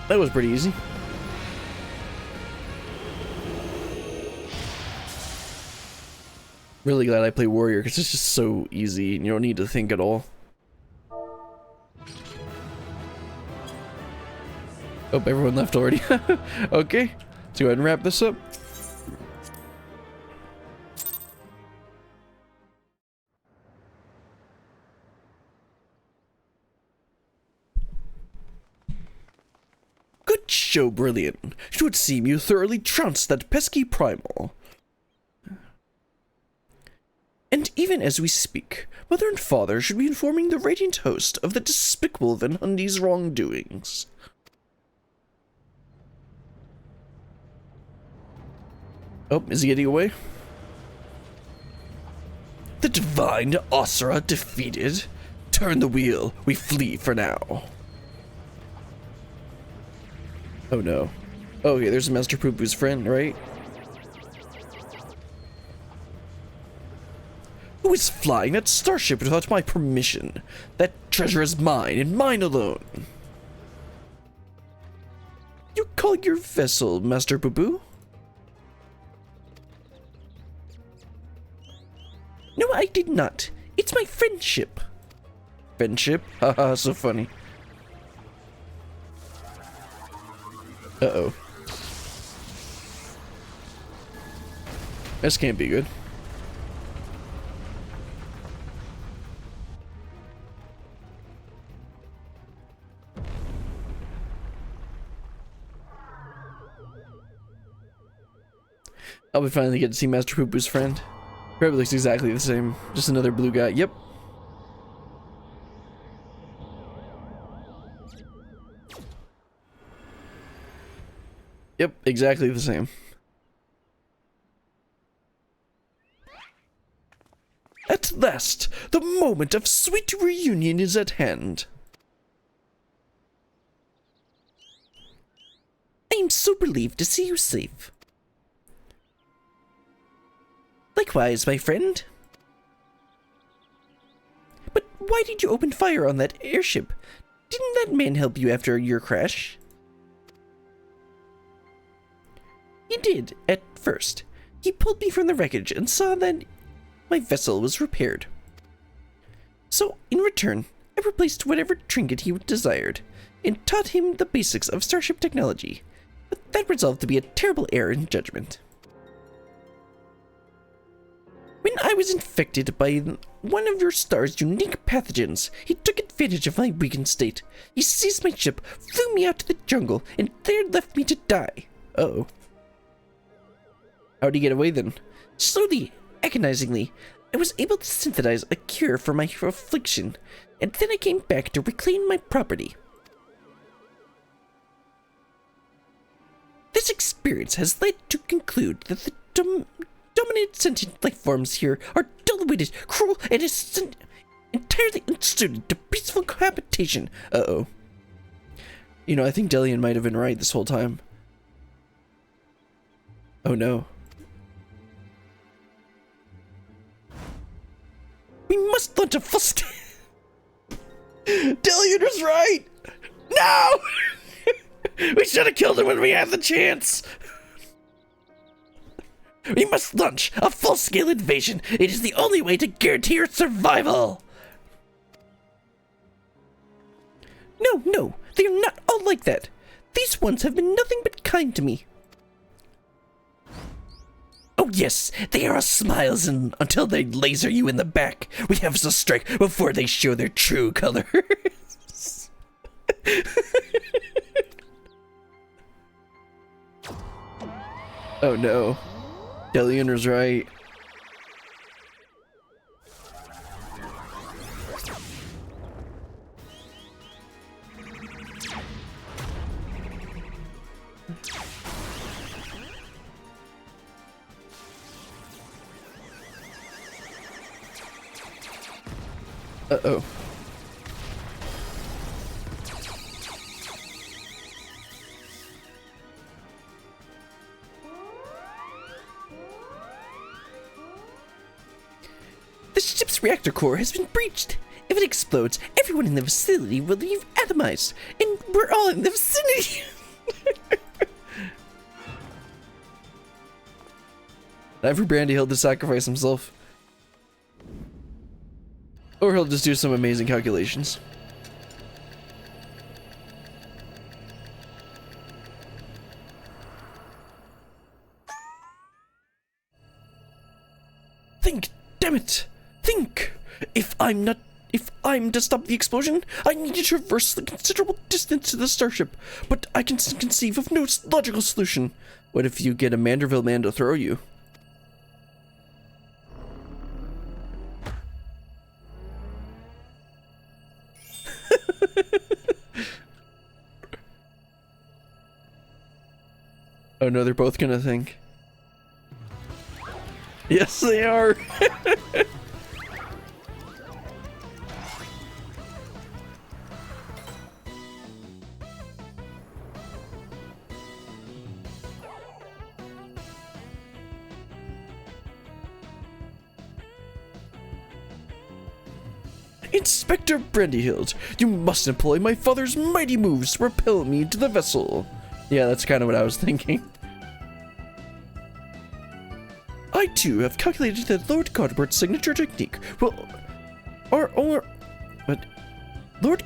That was pretty easy. Really glad I play warrior because it's just so easy and you don't need to think at all. Oh, everyone left already. Okay, let's go ahead and wrap this up. Good show, brilliant. It would seem you thoroughly trounced that pesky primal. And even as we speak, Mother and Father should be informing the radiant host of the despicable Van Hundy's wrongdoings. Oh, is he getting away? The divine Asura defeated. Turn the wheel, we flee for now. Oh no. Oh yeah, there's Master Poo-Poo's friend, right? Who is flying that starship without my permission? That treasure is mine and mine alone. You call your vessel, Master Poo-Poo? No, I did not. It's my friendship. Friendship? Haha, so funny. Uh-oh. This can't be good. I'll be finally get to see Master Poo-Poo's friend. Probably looks exactly the same. Just another blue guy. Yep. Yep, exactly the same. At last, the moment of sweet reunion is at hand. I am so relieved to see you safe. Likewise, my friend. But why did you open fire on that airship? Didn't that man help you after your crash? He did, at first. He pulled me from the wreckage and saw that my vessel was repaired. So, in return, I replaced whatever trinket he desired, and taught him the basics of starship technology. But that resolved to be a terrible error in judgment. When I was infected by one of your star's unique pathogens, he took advantage of my weakened state. He seized my ship, flew me out to the jungle, and there left me to die. Uh-oh. How'd he get away then? Slowly, agonizingly, I was able to synthesize a cure for my affliction, and then I came back to reclaim my property. This experience has led to conclude that the dominant sentient life forms here are dull-witted, cruel, and entirely unsuited to peaceful cohabitation. Uh-oh. You know, I think Delian might have been right this whole time. Oh no. We must launch a full scale. Delian was right! No! We should have killed him when we had the chance! We must launch a full-scale invasion. It is the only way to guarantee your survival. No, they are not all like that. These ones have been nothing but kind to me. Oh yes, they are all smiles until they laser you in the back. We have to strike before they show their true colors. Oh no. Delian was right. Uh-oh. ship's reactor core has been breached. If it explodes, everyone in the facility will leave atomized, and we're all in the vicinity. Time for Brandy Hill to sacrifice himself. Or he'll just do some amazing calculations. Think, damn it! Think! If I'm to stop the explosion, I need to traverse the considerable distance to the starship, but I can conceive of no logical solution. What if you get a Manderville man to throw you? Oh no, they're both gonna think. Yes, they are. Inspector Brandyhild, you must employ my father's mighty moves to propel me to the vessel. Yeah, that's kind of what I was thinking. I too have calculated that Lord Godbert's signature technique Lord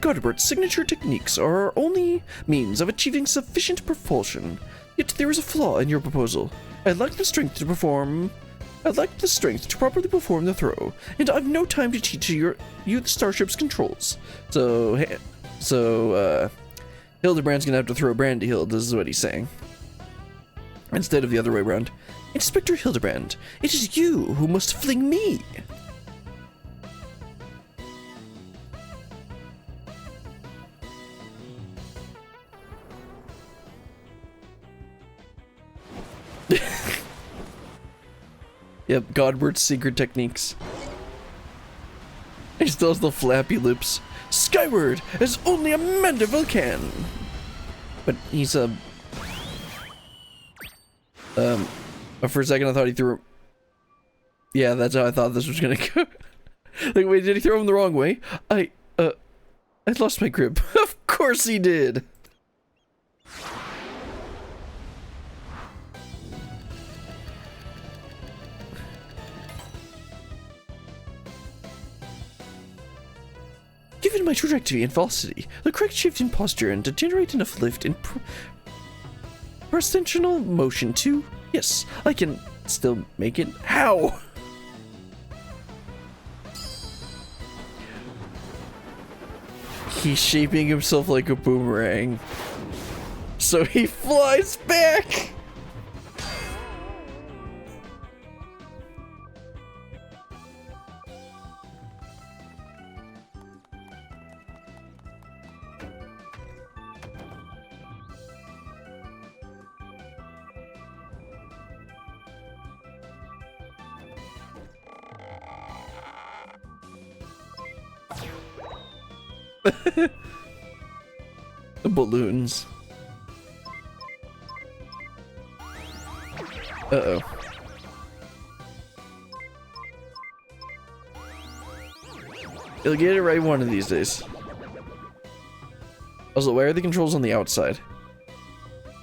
Godbert's signature techniques are our only means of achieving sufficient propulsion. Yet there is a flaw in your proposal. I'd like the strength to properly perform the throw, and I've no time to teach you the starship's controls. So Hildibrand's gonna have to throw Brandyhild, this is what he's saying. Instead of the other way around. Inspector Hildibrand, it is you who must fling me. Yep, Godbert's secret techniques. He still has the flappy lips. Skyward, as only a Manderville can. But he's a... for a second I thought he threw... Yeah, that's how I thought this was gonna go. Like, wait, did he throw him the wrong way? I lost my grip. Of course he did! Given my trajectory and velocity, the correct shift in posture and to generate enough lift and prostensional motion to... Yes, I can still make it. How? He's shaping himself like a boomerang. So he flies back! The balloons. Uh-oh. He'll get it right one of these days. Also, why are the controls on the outside?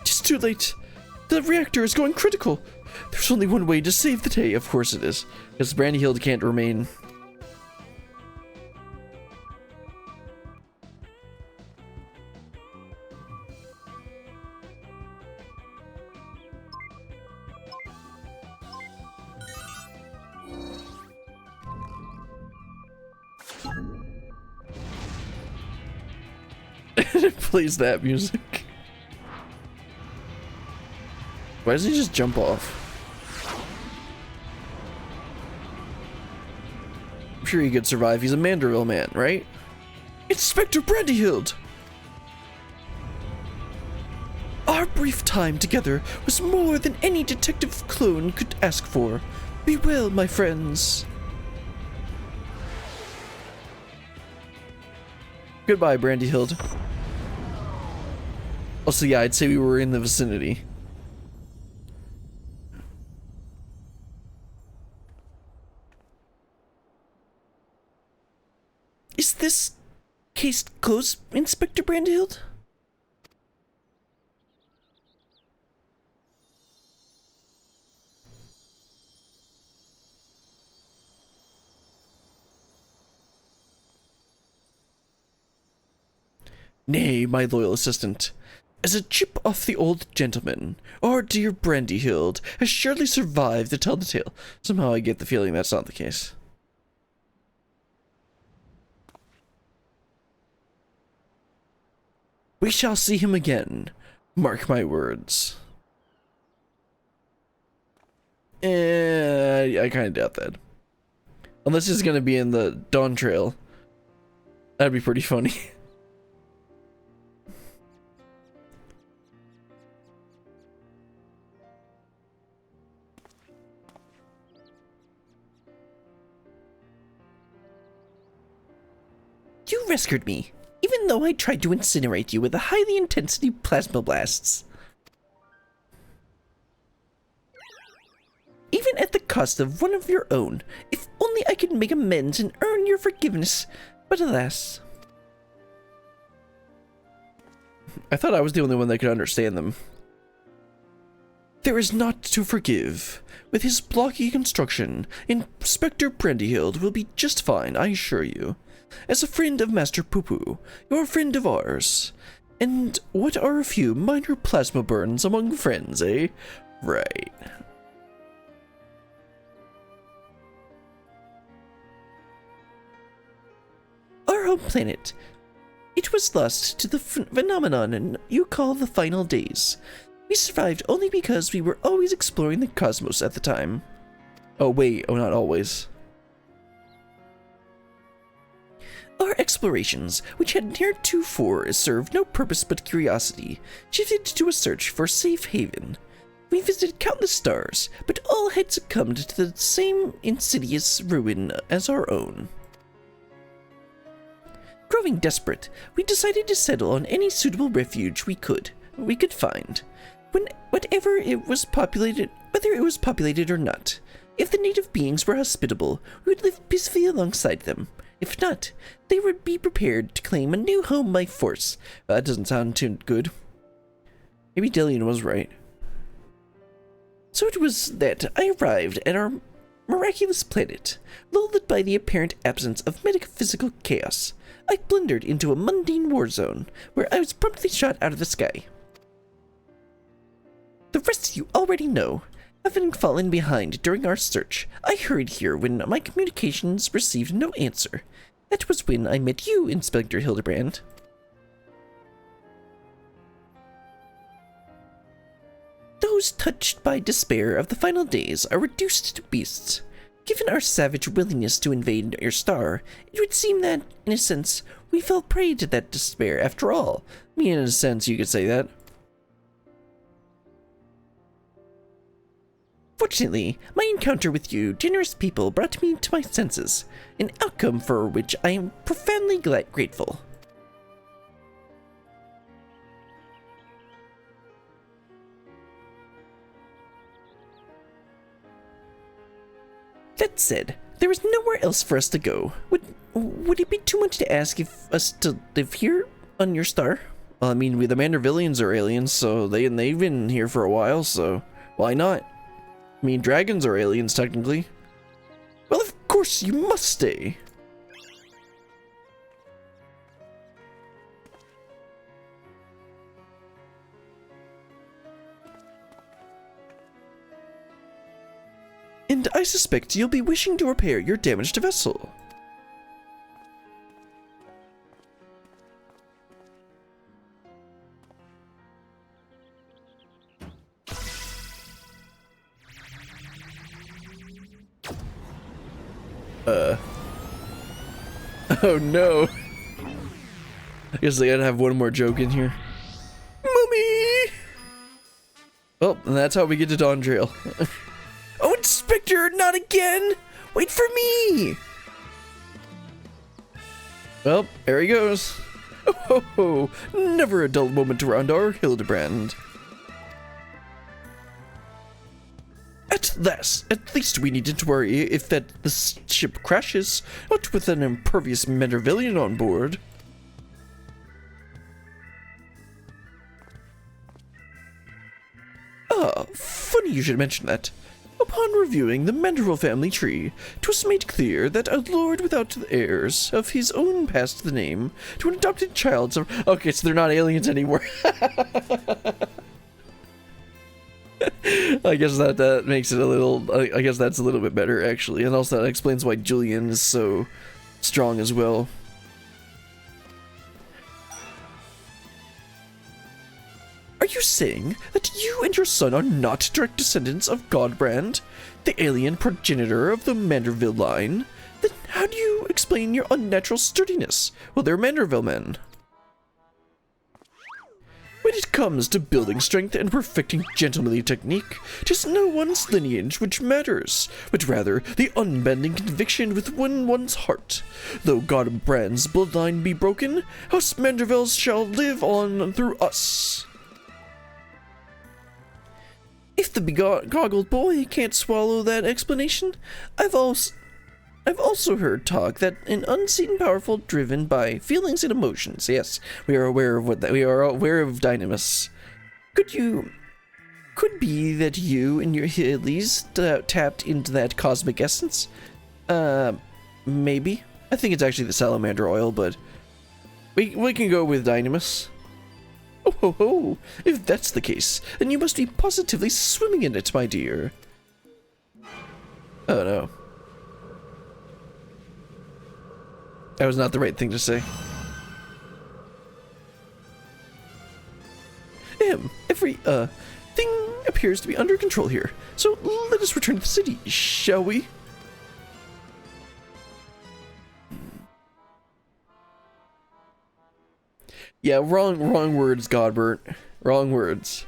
It's too late. The reactor is going critical. There's only one way to save the day. Of course it is. Because Brandyhild can't remain... It plays that music. Why doesn't he just jump off? I'm sure he could survive. He's a Manderville man, right? Inspector Brandyhild! Our brief time together was more than any detective clone could ask for. Be well, my friends. Goodbye, Brandyhild. Also, yeah, I'd say we were in the vicinity. Is this case closed, Inspector Brandhild? Nay, my loyal assistant. As a chip off the old gentleman, our dear Brandyhild has surely survived to tell the tale. Somehow I get the feeling that's not the case. We shall see him again. Mark my words. I kind of doubt that. Unless he's going to be in the Dawn Trail. That'd be pretty funny. You rescued me, even though I tried to incinerate you with the highly intensity plasma blasts. Even at the cost of one of your own, if only I could make amends and earn your forgiveness, but alas. I thought I was the only one that could understand them. There is naught to forgive. With his blocky construction, Inspector Brandyhild will be just fine, I assure you. As a friend of Master Poo-Poo, you're a friend of ours. And what are a few minor plasma burns among friends, eh? Right. Our home planet. It was lost to the phenomenon you call the final days. We survived only because we were always exploring the cosmos at the time. Oh wait, oh not always. Our explorations, which had heretofore served no purpose but curiosity, shifted to a search for safe haven. We visited countless stars, but all had succumbed to the same insidious ruin as our own. Growing desperate, we decided to settle on any suitable refuge we could find, whether it was populated or not. If the native beings were hospitable, we would live peacefully alongside them. If not, they would be prepared to claim a new home by force. That doesn't sound too good. Maybe Dillian was right. So it was that I arrived at our miraculous planet, lulled by the apparent absence of metaphysical chaos. I blundered into a mundane war zone, where I was promptly shot out of the sky. The rest you already know. Having fallen behind during our search, I hurried here when my communications received no answer. That was when I met you, Inspector Hildibrand. Those touched by despair of the final days are reduced to beasts. Given our savage willingness to invade your star, it would seem that, in a sense, we fell prey to that despair after all. I mean, in a sense, you could say that. Fortunately, my encounter with you generous people brought me to my senses, an outcome for which I am profoundly grateful. That said, there is nowhere else for us to go. Would it be too much to ask if us to live here on your star? Well, I mean, the Mandervillians are aliens, so they've been here for a while, so why not? I mean, dragons are aliens, technically. Well, of course you must stay. And I suspect you'll be wishing to repair your damaged vessel. Oh no. I guess I gotta have one more joke in here. Mummy! Well, and that's how we get to Dawn Trail. Oh, Inspector, not again! Wait for me! Well, there he goes. Oh, ho, ho. Never a dull moment around our Hildibrand. At least we needn't worry if the ship crashes, not with an impervious Mandervillian on board. Ah, funny you should mention that. Upon reviewing the Manderville family tree, 'twas made clear that a lord without heirs of his own passed the name to an adopted child. Okay, so they're not aliens anymore. I guess that makes it a little. I guess that's a little bit better actually, and also that explains why Julian is so strong as well. Are you saying that you and your son are not direct descendants of Godbrand, the alien progenitor of the Manderville line? Then how do you explain your unnatural sturdiness? Well, they're Manderville men. When it comes to building strength and perfecting gentlemanly technique, 'tis no one's lineage which matters, but rather the unbending conviction within one's heart. Though Godbrand's bloodline be broken, House Manderville shall live on through us. If the begoggled boy can't swallow that explanation, I've also heard talk that an unseen powerful driven by feelings and emotions. Yes, we are aware of we are aware of Dynamis. Could be that you and your Hillies tapped into that cosmic essence? Maybe. I think it's actually the salamander oil, but we can go with Dynamis. Oh ho ho! If that's the case, then you must be positively swimming in it, my dear. Oh no. That was not the right thing to say. Every thing appears to be under control here. So let us return to the city, shall we? Yeah, wrong words, Godbert. Wrong words.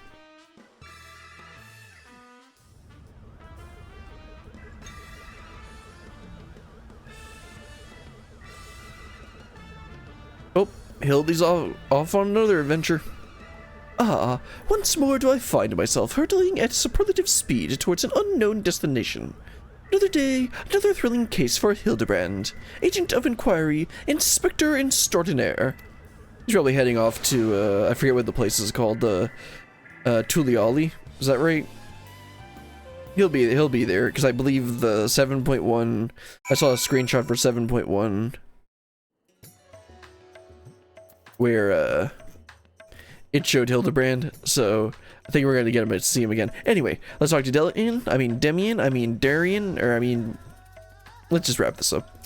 Oh, Hildy's off on another adventure. Ah, once more do I find myself hurtling at superlative speed towards an unknown destination. Another day, another thrilling case for Hildibrand, agent of inquiry, inspector extraordinaire. He's probably heading off to, I forget what the place is called, Tuliali. Is that right? He'll be there, because I believe the 7.1, I saw a screenshot for 7.1, where, it showed Hildibrand, so I think we're going to get him to see him again. Anyway, let's talk to Darian, let's just wrap this up.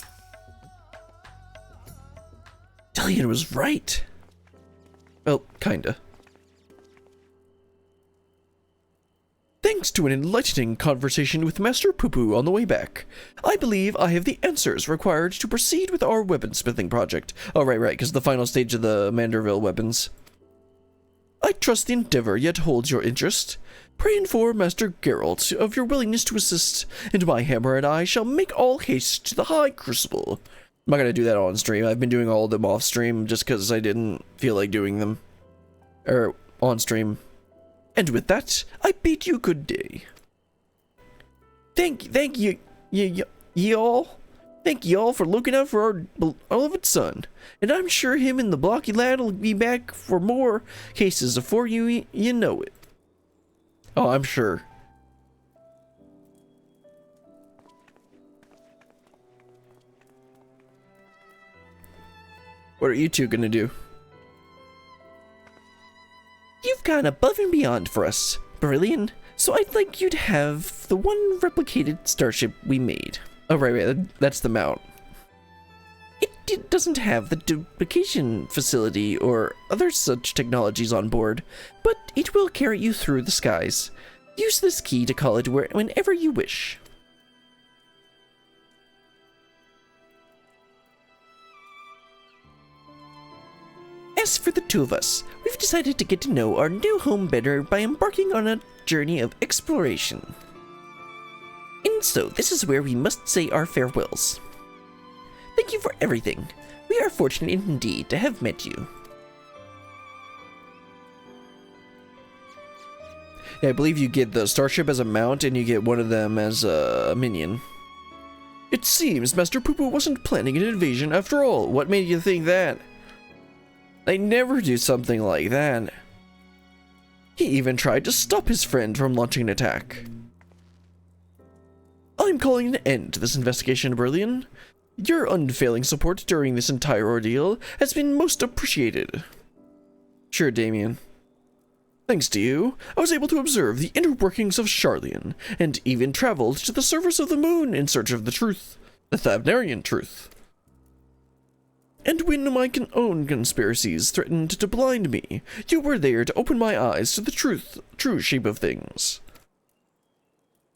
Delian was right. Well, kinda. Thanks to an enlightening conversation with Master Poo-Poo on the way back, I believe I have the answers required to proceed with our weaponsmithing project. Oh, right, because the final stage of the Manderville weapons. I trust the endeavor yet holds your interest. Praying for Master Geralt of your willingness to assist, and my hammer and I shall make all haste to the High Crucible. I'm not gonna do that on stream. I've been doing all of them off stream just because I didn't feel like doing them. Or on stream. And with that, I bid you good day. Thank you, y'all. Thank y'all for looking out for our beloved son. And I'm sure him and the blocky lad will be back for more cases before you know it. Oh, I'm sure. What are you two gonna do? You've gone above and beyond for us, Brilliant. So I'd like you to have the one replicated starship we made. Oh, right, that's the mount. It doesn't have the duplication facility or other such technologies on board, but it will carry you through the skies. Use this key to call it whenever you wish. As for the two of us, we've decided to get to know our new home better by embarking on a journey of exploration. And so, this is where we must say our farewells. Thank you for everything. We are fortunate indeed to have met you. Yeah, I believe you get the starship as a mount, and you get one of them as a minion. It seems Master Poo Poo wasn't planning an invasion after all. What made you think that? They never do something like that. He even tried to stop his friend from launching an attack. I'm calling an end to this investigation, Berlian. Your unfailing support during this entire ordeal has been most appreciated. Sure, Damien. Thanks to you, I was able to observe the inner workings of Charlian, and even traveled to the surface of the moon in search of the truth, the Thavnarian truth. And when my own conspiracies threatened to blind me, you were there to open my eyes to the true shape of things.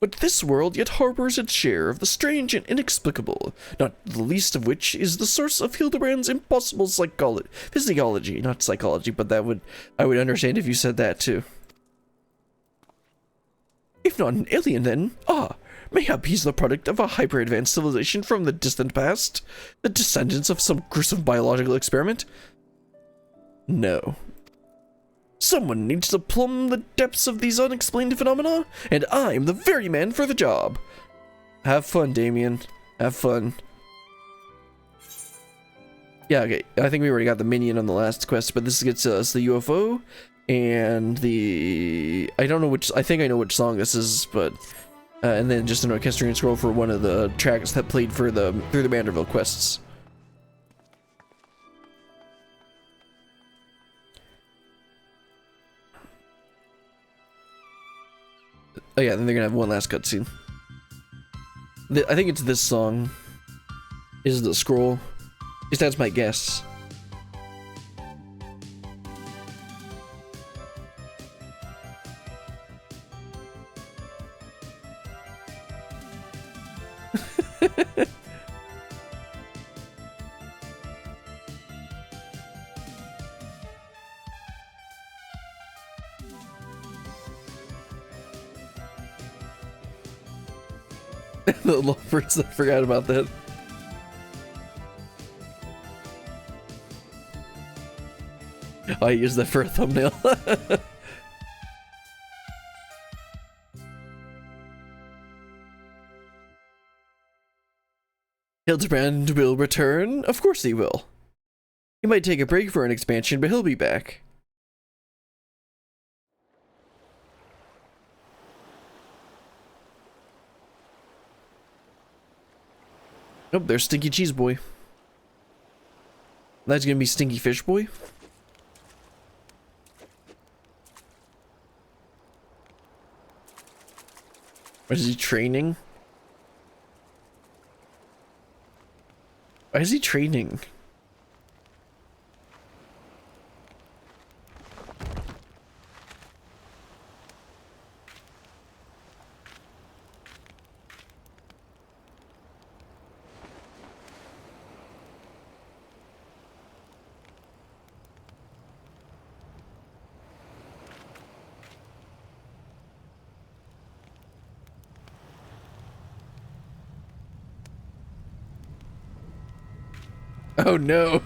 But this world yet harbors its share of the strange and inexplicable, not the least of which is the source of Hildibrand's impossible physiology, not psychology, but I would understand if you said that too. If not an alien then, mayhap he's the product of a hyper-advanced civilization from the distant past, the descendants of some gruesome biological experiment? No. Someone needs to plumb the depths of these unexplained phenomena, and I'm the very man for the job. Have fun, Damien. Have fun. Yeah, okay. I think we already got the minion on the last quest, but this gets us the UFO and the... I don't know which... I think I know which song this is, but... and then just an orchestrion scroll for one of the tracks that played for through the Manderville quests. Oh yeah, then they're gonna have one last cutscene. I think it's this song. Is the scroll. At least that's my guess. The lovebirds, I forgot about that. I used that for a thumbnail. Hildibrand will return? Of course he will. He might take a break for an expansion, but he'll be back. Nope, there's Stinky Cheese Boy. That's gonna be Stinky Fish Boy. Or is he training? Why is he training? Oh no.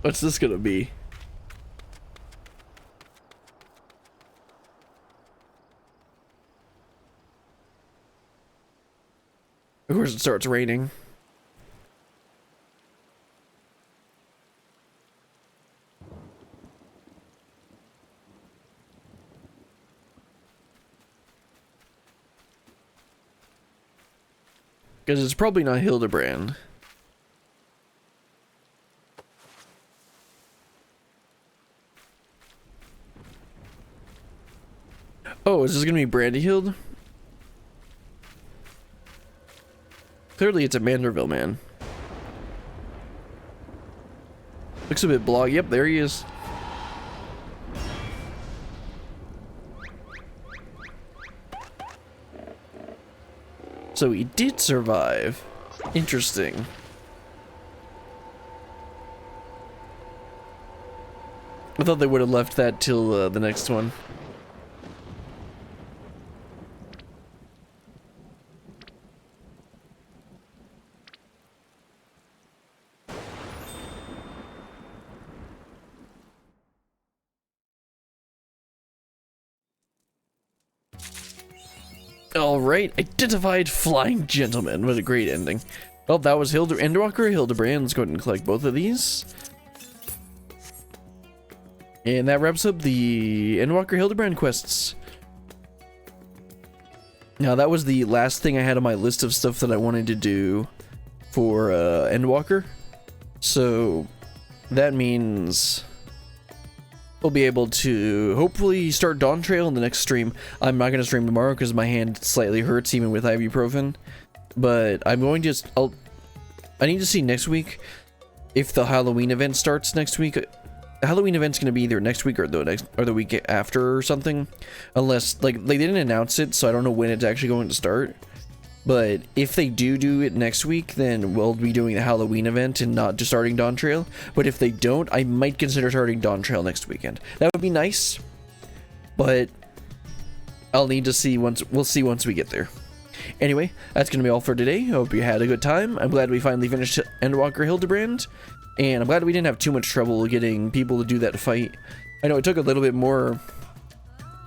What's this gonna be? Of course it starts raining. Because it's probably not Hildibrand. Oh, is this gonna be Brandyhild? Clearly it's a Manderville man. Looks a bit blog. Yep, there he is. So he did survive. Interesting. I thought they would have left that till the next one. Alright, identified flying gentleman. What a great ending. Well, that was Endwlaker, Hildibrand. Let's go ahead and collect both of these. And that wraps up the Endwlaker, Hildibrand quests. Now, that was the last thing I had on my list of stuff that I wanted to do for Endwlaker. So, that means we'll be able to hopefully start Dawn Trail in the next stream. I'm not going to stream tomorrow because my hand slightly hurts even with ibuprofen. But I'm going to I need to see next week if the Halloween event starts next week. The Halloween event's going to be either next week or the week after or something. Unless, like, they didn't announce it, so I don't know when it's actually going to start. But if they do it next week, then we'll be doing the Halloween event and not just starting Dawn Trail. But if they don't, I might consider starting Dawn Trail next weekend. That would be nice. But I'll need to see we'll see once we get there. Anyway, that's going to be all for today. I hope you had a good time. I'm glad we finally finished Endwlaker Hildibrand. And I'm glad we didn't have too much trouble getting people to do that fight. I know it took a little bit more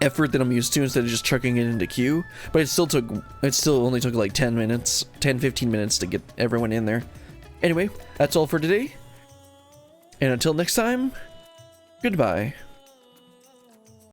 effort than I'm used to instead of just chucking it into queue. But it still only took like 10 minutes, 10-15 minutes to get everyone in there. Anyway, that's all for today. And until next time, goodbye.